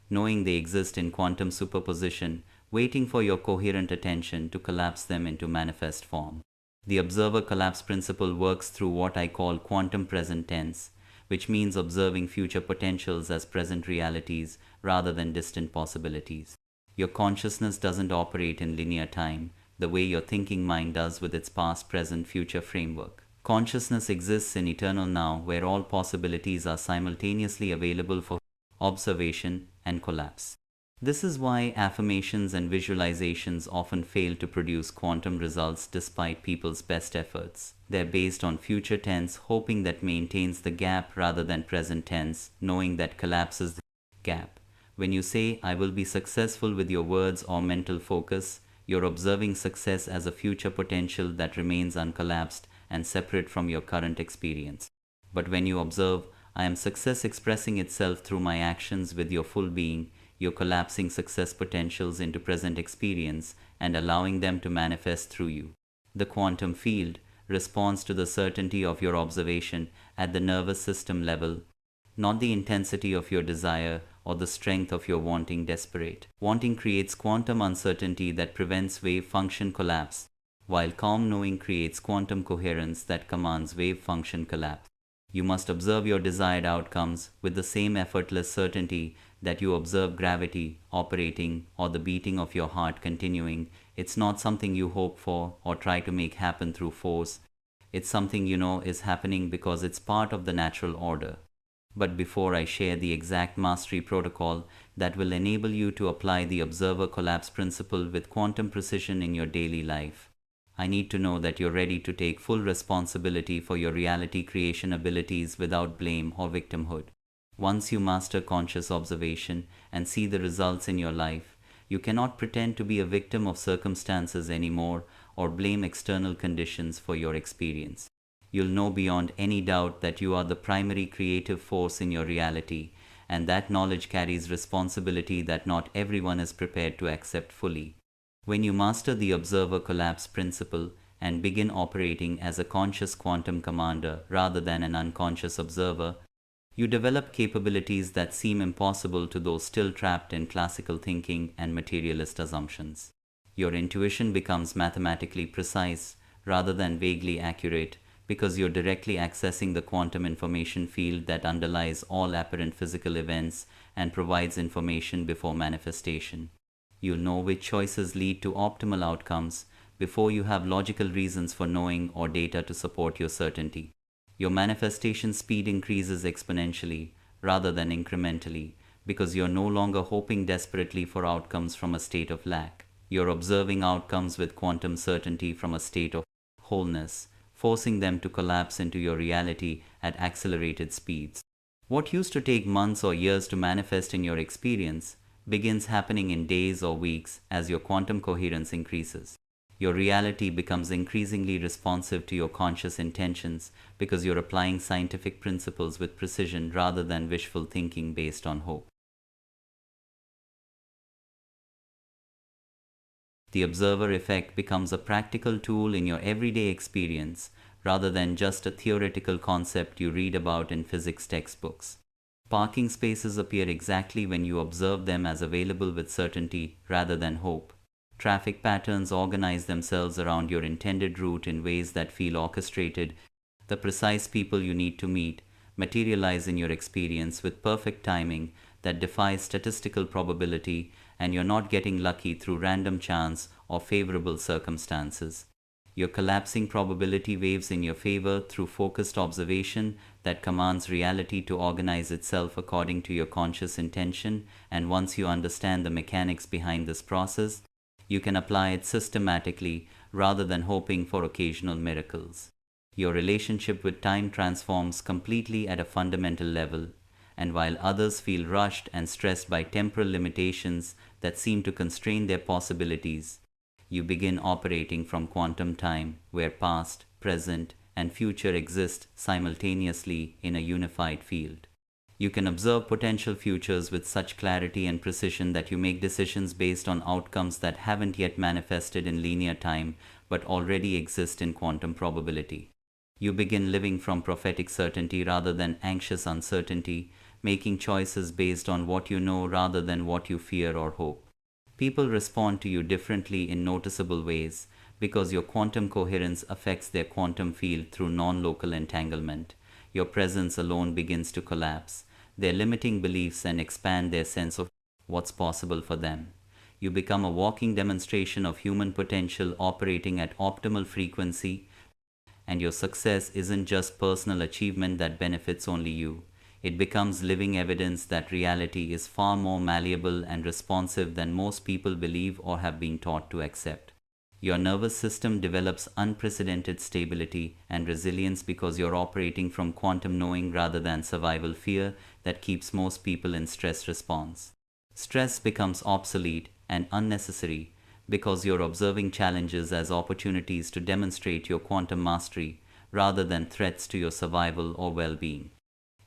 Speaker 1: knowing they exist in quantum superposition, waiting for your coherent attention to collapse them into manifest form. The observer collapse principle works through what I call quantum present tense, which means observing future potentials as present realities rather than distant possibilities. Your consciousness doesn't operate in linear time the way your thinking mind does with its past, present, future framework. Consciousness exists in eternal now, where all possibilities are simultaneously available for observation and collapse. This is why affirmations and visualizations often fail to produce quantum results despite people's best efforts. They're based on future tense, hoping that maintains the gap rather than present tense, knowing that collapses the gap. When you say, "I will be successful" with your words or mental focus, you're observing success as a future potential that remains uncollapsed and separate from your current experience. But when you observe, "I am success expressing itself through my actions" with your full being, you're collapsing success potentials into present experience and allowing them to manifest through you. The quantum field responds to the certainty of your observation at the nervous system level, not the intensity of your desire or the strength of your wanting desperate. Wanting creates quantum uncertainty that prevents wave function collapse, while calm knowing creates quantum coherence that commands wave function collapse. You must observe your desired outcomes with the same effortless certainty that you observe gravity operating or the beating of your heart continuing. It's not something you hope for or try to make happen through force. It's something you know is happening because it's part of the natural order. But before I share the exact mastery protocol that will enable you to apply the observer collapse principle with quantum precision in your daily life, I need to know that you're ready to take full responsibility for your reality creation abilities without blame or victimhood. Once you master conscious observation and see the results in your life, you cannot pretend to be a victim of circumstances anymore or blame external conditions for your experience. You'll know beyond any doubt that you are the primary creative force in your reality, and that knowledge carries responsibility that not everyone is prepared to accept fully. When you master the observer collapse principle and begin operating as a conscious quantum commander rather than an unconscious observer, you develop capabilities that seem impossible to those still trapped in classical thinking and materialist assumptions. Your intuition becomes mathematically precise rather than vaguely accurate because you're directly accessing the quantum information field that underlies all apparent physical events and provides information before manifestation. You'll know which choices lead to optimal outcomes before you have logical reasons for knowing or data to support your certainty. Your manifestation speed increases exponentially rather than incrementally because you're no longer hoping desperately for outcomes from a state of lack. You're observing outcomes with quantum certainty from a state of wholeness, forcing them to collapse into your reality at accelerated speeds. What used to take months or years to manifest in your experience begins happening in days or weeks as your quantum coherence increases. Your reality becomes increasingly responsive to your conscious intentions because you're applying scientific principles with precision rather than wishful thinking based on hope. The observer effect becomes a practical tool in your everyday experience rather than just a theoretical concept you read about in physics textbooks. Parking spaces appear exactly when you observe them as available with certainty rather than hope. Traffic patterns organize themselves around your intended route in ways that feel orchestrated. The precise people you need to meet materialize in your experience with perfect timing that defies statistical probability, and you're not getting lucky through random chance or favorable circumstances. You're collapsing probability waves in your favor through focused observation that commands reality to organize itself according to your conscious intention, and once you understand the mechanics behind this process, you can apply it systematically rather than hoping for occasional miracles. Your relationship with time transforms completely at a fundamental level, and while others feel rushed and stressed by temporal limitations that seem to constrain their possibilities, you begin operating from quantum time where past, present, and future exist simultaneously in a unified field. You can observe potential futures with such clarity and precision that you make decisions based on outcomes that haven't yet manifested in linear time but already exist in quantum probability. You begin living from prophetic certainty rather than anxious uncertainty, making choices based on what you know rather than what you fear or hope. People respond to you differently in noticeable ways because your quantum coherence affects their quantum field through non-local entanglement. Your presence alone begins to collapse their limiting beliefs and expand their sense of what's possible for them. You become a walking demonstration of human potential operating at optimal frequency, and your success isn't just personal achievement that benefits only you. It becomes living evidence that reality is far more malleable and responsive than most people believe or have been taught to accept. Your nervous system develops unprecedented stability and resilience because you're operating from quantum knowing rather than survival fear that keeps most people in stress response. Stress becomes obsolete and unnecessary because you're observing challenges as opportunities to demonstrate your quantum mastery rather than threats to your survival or well-being.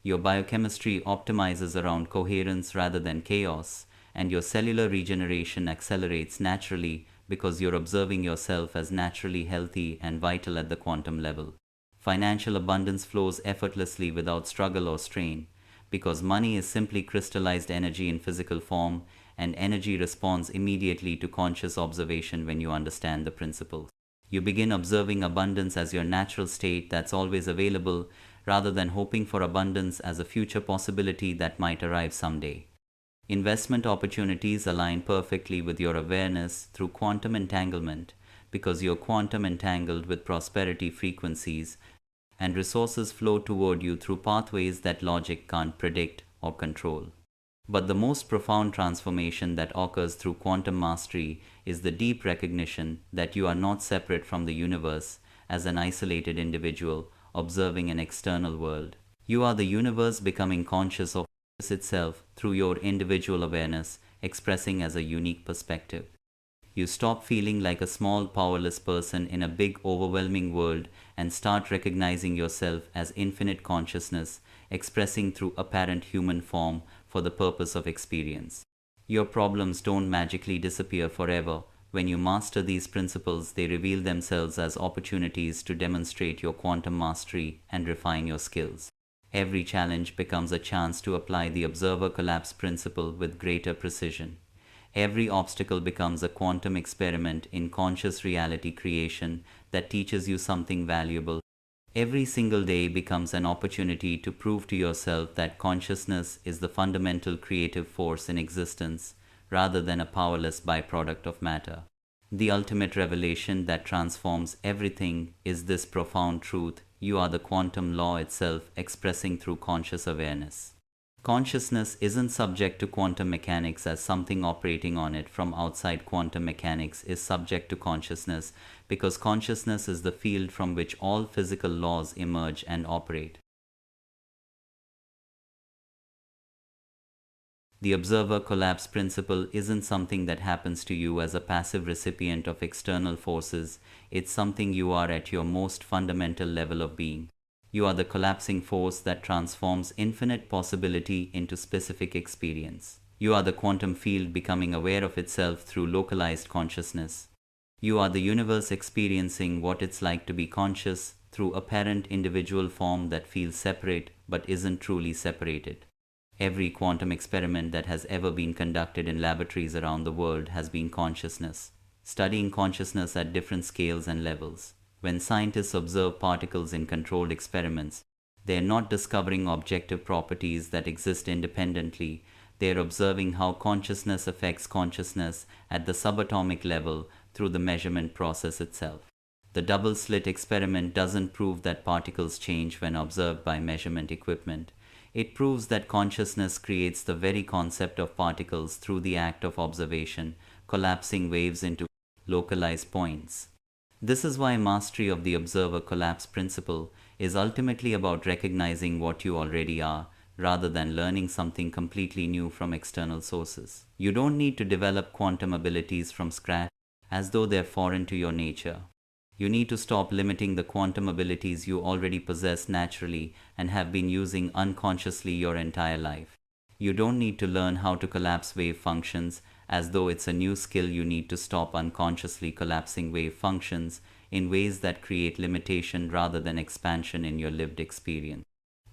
Speaker 1: Your biochemistry optimizes around coherence rather than chaos, and your cellular regeneration accelerates naturally because you're observing yourself as naturally healthy and vital at the quantum level. Financial abundance flows effortlessly without struggle or strain because money is simply crystallized energy in physical form, and energy responds immediately to conscious observation when you understand the principles. You begin observing abundance as your natural state that's always available rather than hoping for abundance as a future possibility that might arrive someday. Investment opportunities align perfectly with your awareness through quantum entanglement because you're quantum entangled with prosperity frequencies, and resources flow toward you through pathways that logic can't predict or control. But the most profound transformation that occurs through quantum mastery is the deep recognition that you are not separate from the universe as an isolated individual observing an external world. You are the universe becoming conscious of itself through your individual awareness, expressing as a unique perspective. You stop feeling like a small, powerless person in a big, overwhelming world and start recognizing yourself as infinite consciousness, expressing through apparent human form for the purpose of experience. Your problems don't magically disappear forever, When you master these principles, they reveal themselves as opportunities to demonstrate your quantum mastery and refine your skills. Every challenge becomes a chance to apply the observer collapse principle with greater precision. Every obstacle becomes a quantum experiment in conscious reality creation that teaches you something valuable. Every single day becomes an opportunity to prove to yourself that consciousness is the fundamental creative force in existence rather than a powerless byproduct of matter. The ultimate revelation that transforms everything is this profound truth: you are the quantum law itself expressing through conscious awareness. Consciousness isn't subject to quantum mechanics as something operating on it from outside. Quantum mechanics is subject to consciousness because consciousness is the field from which all physical laws emerge and operate. The observer collapse principle isn't something that happens to you as a passive recipient of external forces, it's something you are at your most fundamental level of being. You are the collapsing force that transforms infinite possibility into specific experience. You are the quantum field becoming aware of itself through localized consciousness. You are the universe experiencing what it's like to be conscious through apparent individual form that feels separate but isn't truly separated. Every quantum experiment that has ever been conducted in laboratories around the world has been consciousness, studying consciousness at different scales and levels. When scientists observe particles in controlled experiments, they are not discovering objective properties that exist independently, they are observing how consciousness affects consciousness at the subatomic level through the measurement process itself. The double-slit experiment doesn't prove that particles change when observed by measurement equipment. It proves that consciousness creates the very concept of particles through the act of observation, collapsing waves into localized points. This is why mastery of the observer collapse principle is ultimately about recognizing what you already are, rather than learning something completely new from external sources. You don't need to develop quantum abilities from scratch as though they're foreign to your nature. You need to stop limiting the quantum abilities you already possess naturally and have been using unconsciously your entire life. You don't need to learn how to collapse wave functions as though it's a new skill. You need to stop unconsciously collapsing wave functions in ways that create limitation rather than expansion in your lived experience.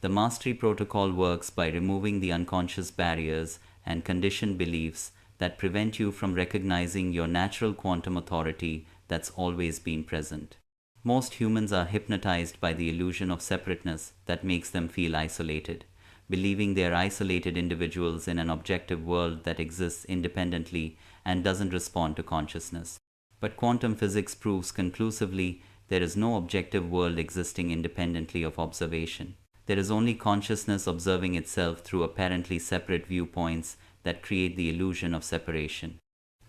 Speaker 1: The mastery protocol works by removing the unconscious barriers and conditioned beliefs that prevent you from recognizing your natural quantum authority that's always been present. Most humans are hypnotized by the illusion of separateness that makes them feel isolated, believing they are isolated individuals in an objective world that exists independently and doesn't respond to consciousness. But quantum physics proves conclusively there is no objective world existing independently of observation. There is only consciousness observing itself through apparently separate viewpoints that create the illusion of separation.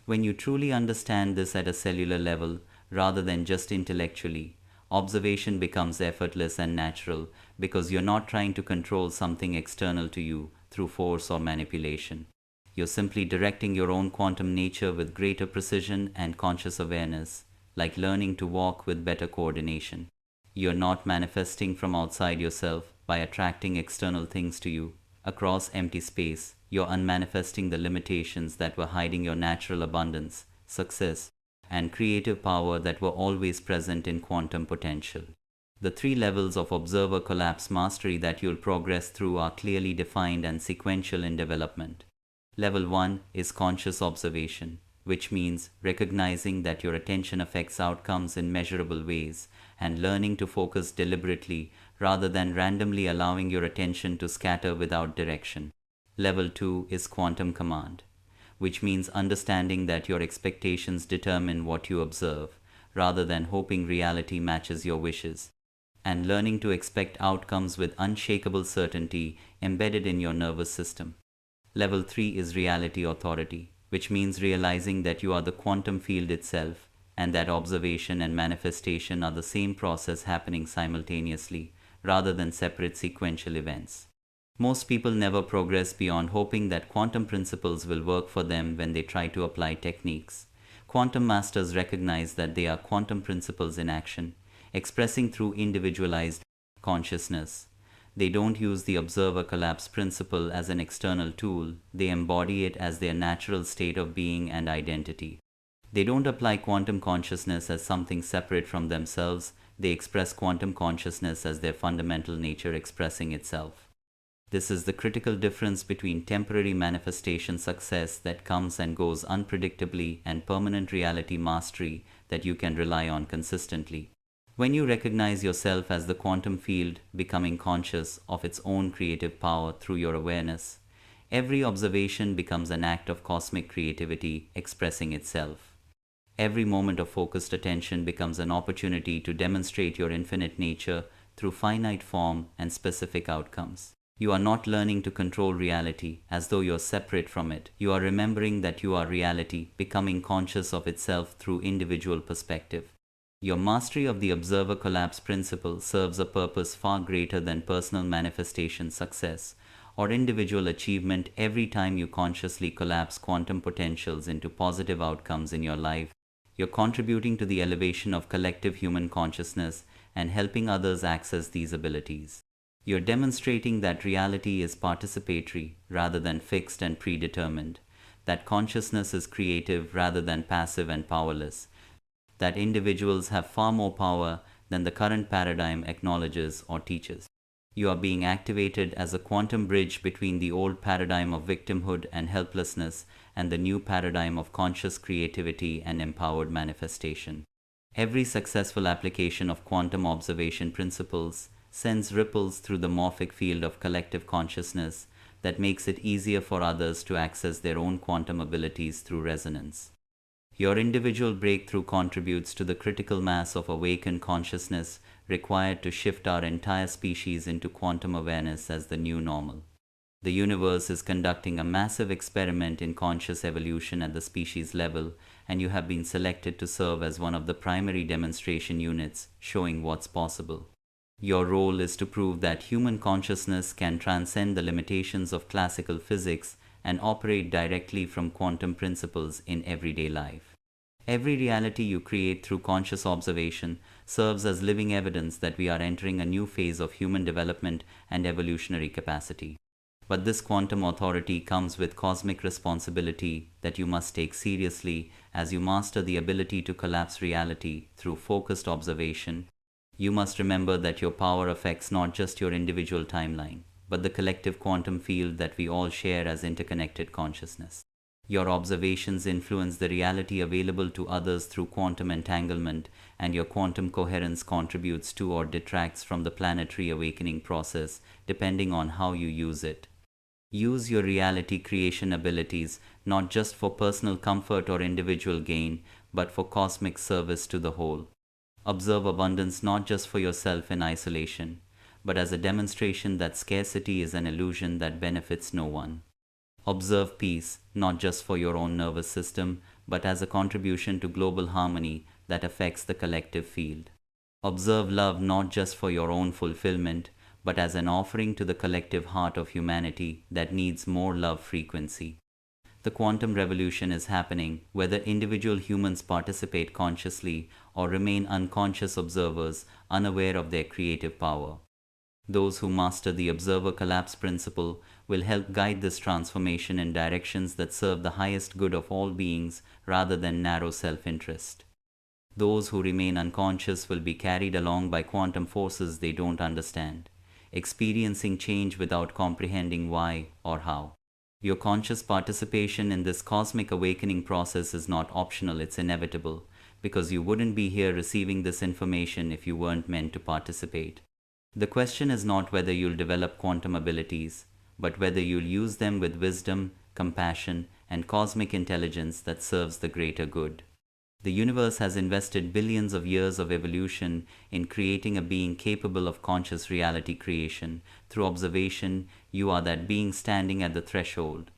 Speaker 1: When you truly understand this at a cellular level, rather than just intellectually, observation becomes effortless and natural because you're not trying to control something external to you through force or manipulation. You're simply directing your own quantum nature with greater precision and conscious awareness, like learning to walk with better coordination. You're not manifesting from outside yourself by attracting external things to you. Across empty space, you're unmanifesting the limitations that were hiding your natural abundance, success, and creative power that were always present in quantum potential. The three levels of observer collapse mastery that you'll progress through are clearly defined and sequential in development. Level 1 is conscious observation, which means recognizing that your attention affects outcomes in measurable ways and learning to focus deliberately rather than randomly allowing your attention to scatter without direction. Level 2 is quantum command, which means understanding that your expectations determine what you observe, rather than hoping reality matches your wishes, and learning to expect outcomes with unshakable certainty embedded in your nervous system. Level 3 is reality authority, which means realizing that you are the quantum field itself, and that observation and manifestation are the same process happening simultaneously, rather than separate sequential events. Most people never progress beyond hoping that quantum principles will work for them when they try to apply techniques. Quantum masters recognize that they are quantum principles in action, expressing through individualized consciousness. They don't use the observer collapse principle as an external tool, they embody it as their natural state of being and identity. They don't apply quantum consciousness as something separate from themselves, they express quantum consciousness as their fundamental nature expressing itself. This is the critical difference between temporary manifestation success that comes and goes unpredictably and permanent reality mastery that you can rely on consistently. When you recognize yourself as the quantum field becoming conscious of its own creative power through your awareness, every observation becomes an act of cosmic creativity expressing itself. Every moment of focused attention becomes an opportunity to demonstrate your infinite nature through finite form and specific outcomes. You are not learning to control reality as though you are separate from it. You are remembering that you are reality, becoming conscious of itself through individual perspective. Your mastery of the observer collapse principle serves a purpose far greater than personal manifestation success or individual achievement. Every time you consciously collapse quantum potentials into positive outcomes in your life, you're contributing to the elevation of collective human consciousness and helping others access these abilities. You're demonstrating that reality is participatory rather than fixed and predetermined, that consciousness is creative rather than passive and powerless, that individuals have far more power than the current paradigm acknowledges or teaches. You are being activated as a quantum bridge between the old paradigm of victimhood and helplessness and the new paradigm of conscious creativity and empowered manifestation. Every successful application of quantum observation principles sends ripples through the morphic field of collective consciousness that makes it easier for others to access their own quantum abilities through resonance. Your individual breakthrough contributes to the critical mass of awakened consciousness required to shift our entire species into quantum awareness as the new normal. The universe is conducting a massive experiment in conscious evolution at the species level, and you have been selected to serve as one of the primary demonstration units showing what's possible. Your role is to prove that human consciousness can transcend the limitations of classical physics and operate directly from quantum principles in everyday life. Every reality you create through conscious observation serves as living evidence that we are entering a new phase of human development and evolutionary capacity. But this quantum authority comes with cosmic responsibility that you must take seriously as you master the ability to collapse reality through focused observation. You must remember that your power affects not just your individual timeline, but the collective quantum field that we all share as interconnected consciousness. Your observations influence the reality available to others through quantum entanglement, and your quantum coherence contributes to or detracts from the planetary awakening process, depending on how you use it. Use your reality creation abilities not just for personal comfort or individual gain, but for cosmic service to the whole. Observe abundance not just for yourself in isolation, but as a demonstration that scarcity is an illusion that benefits no one. Observe peace not just for your own nervous system, but as a contribution to global harmony that affects the collective field. Observe love not just for your own fulfillment, but as an offering to the collective heart of humanity that needs more love frequency. The quantum revolution is happening whether individual humans participate consciously or remain unconscious observers, unaware of their creative power. Those who master the observer collapse principle will help guide this transformation in directions that serve the highest good of all beings rather than narrow self-interest. Those who remain unconscious will be carried along by quantum forces they don't understand, experiencing change without comprehending why or how. Your conscious participation in this cosmic awakening process is not optional, it's inevitable, because you wouldn't be here receiving this information if you weren't meant to participate. The question is not whether you'll develop quantum abilities, but whether you'll use them with wisdom, compassion, and cosmic intelligence that serves the greater good. The universe has invested billions of years of evolution in creating a being capable of conscious reality creation. Through observation, you are that being standing at the threshold.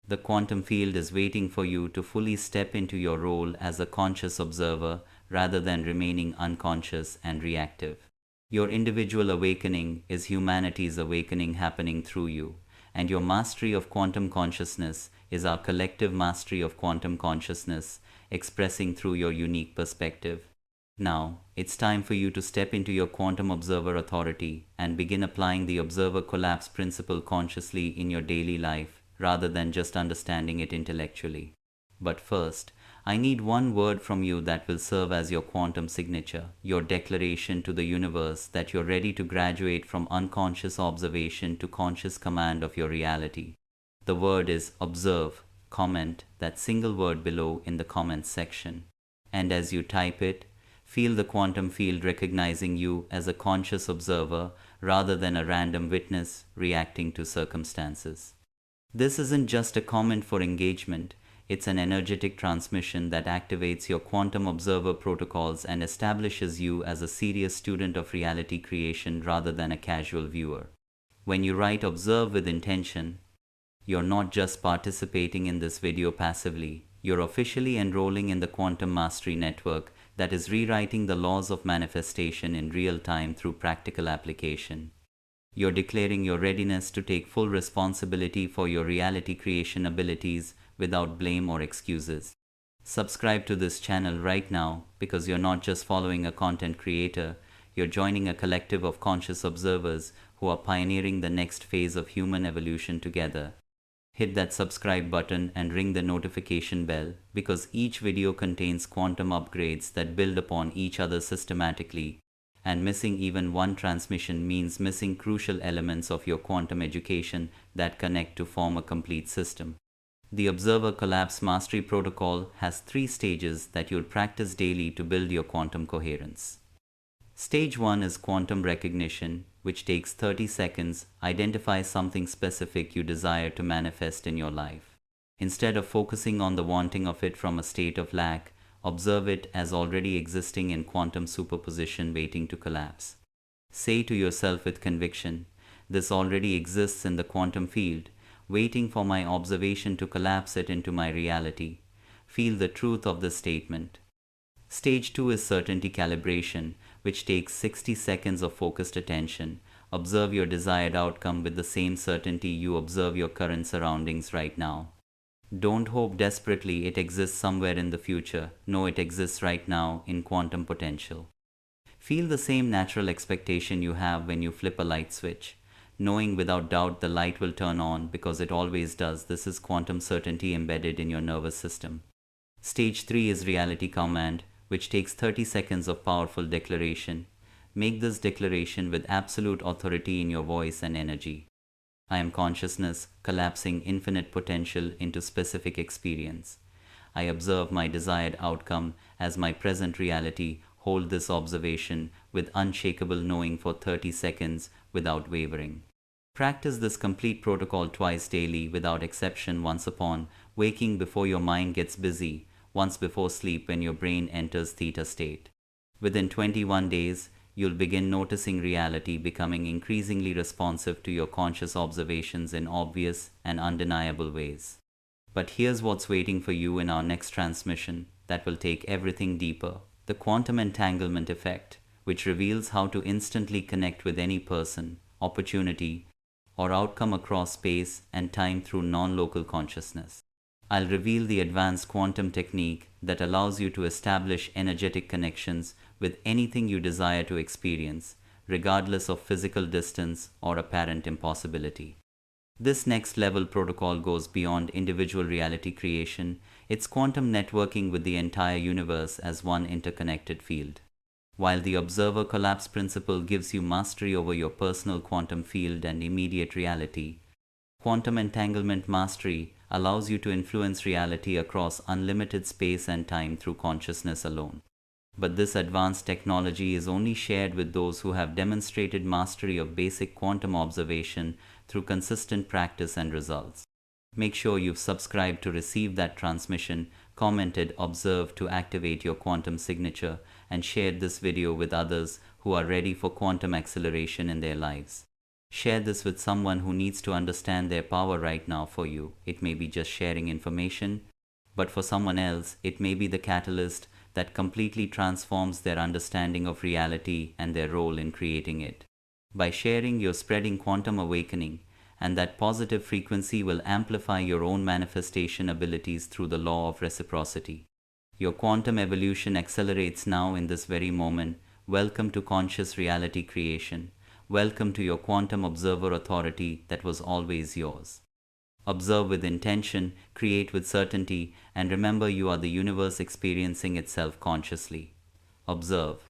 Speaker 1: The quantum field is waiting for you to fully step into your role as a conscious observer rather than remaining unconscious and reactive. Your individual awakening is humanity's awakening happening through you, and your mastery of quantum consciousness is our collective mastery of quantum consciousness, expressing through your unique perspective. Now, it's time for you to step into your quantum observer authority and begin applying the observer collapse principle consciously in your daily life rather than just understanding it intellectually. But first, I need one word from you that will serve as your quantum signature, your declaration to the universe that you're ready to graduate from unconscious observation to conscious command of your reality. The word is observe. Comment that single word below in the comments section. And as you type it, feel the quantum field recognizing you as a conscious observer rather than a random witness reacting to circumstances. This isn't just a comment for engagement, it's an energetic transmission that activates your quantum observer protocols and establishes you as a serious student of reality creation rather than a casual viewer. When you write observe with intention, you're not just participating in this video passively, you're officially enrolling in the Quantum Mastery Network that is rewriting the laws of manifestation in real time through practical application. You're declaring your readiness to take full responsibility for your reality creation abilities without blame or excuses. Subscribe to this channel right now because you're not just following a content creator, you're joining a collective of conscious observers who are pioneering the next phase of human evolution together. Hit that subscribe button and ring the notification bell because each video contains quantum upgrades that build upon each other systematically, and missing even one transmission means missing crucial elements of your quantum education that connect to form a complete system. The Observer Collapse Mastery Protocol has 3 stages that you'll practice daily to build your quantum coherence. Stage 1 is quantum recognition, which takes 30 seconds. Identify something specific you desire to manifest in your life. Instead of focusing on the wanting of it from a state of lack, observe it as already existing in quantum superposition waiting to collapse. Say to yourself with conviction, this already exists in the quantum field, waiting for my observation to collapse it into my reality. Feel the truth of this statement. Stage 2 is certainty calibration, which takes 60 seconds of focused attention. Observe your desired outcome with the same certainty you observe your current surroundings right now. Don't hope desperately it exists somewhere in the future. No, it exists right now in quantum potential. Feel the same natural expectation you have when you flip a light switch, knowing without doubt the light will turn on because it always does. This is quantum certainty embedded in your nervous system. Stage 3 is reality command, which takes 30 seconds of powerful declaration. Make this declaration with absolute authority in your voice and energy. I am consciousness, collapsing infinite potential into specific experience. I observe my desired outcome as my present reality. Hold this observation with unshakable knowing for 30 seconds without wavering. Practice this complete protocol twice daily without exception, once upon waking before your mind gets busy, once before sleep when your brain enters theta state. Within 21 days, you'll begin noticing reality becoming increasingly responsive to your conscious observations in obvious and undeniable ways. But here's what's waiting for you in our next transmission that will take everything deeper: the quantum entanglement effect, which reveals how to instantly connect with any person, opportunity, or outcome across space and time through non-local consciousness. I'll reveal the advanced quantum technique that allows you to establish energetic connections with anything you desire to experience, regardless of physical distance or apparent impossibility. This next level protocol goes beyond individual reality creation. It's quantum networking with the entire universe as one interconnected field. While the observer collapse principle gives you mastery over your personal quantum field and immediate reality, quantum entanglement mastery allows you to influence reality across unlimited space and time through consciousness alone. But this advanced technology is only shared with those who have demonstrated mastery of basic quantum observation through consistent practice and results. Make sure you've subscribed to receive that transmission, commented observe to activate your quantum signature, and shared this video with others who are ready for quantum acceleration in their lives. Share this with someone who needs to understand their power right now. For you, it may be just sharing information, but for someone else, it may be the catalyst that completely transforms their understanding of reality and their role in creating it. By sharing, you're spreading quantum awakening, and that positive frequency will amplify your own manifestation abilities through the law of reciprocity. Your quantum evolution accelerates now in this very moment. Welcome to conscious reality creation. Welcome to your quantum observer authority that was always yours. Observe with intention, create with certainty, and remember you are the universe experiencing itself consciously. Observe.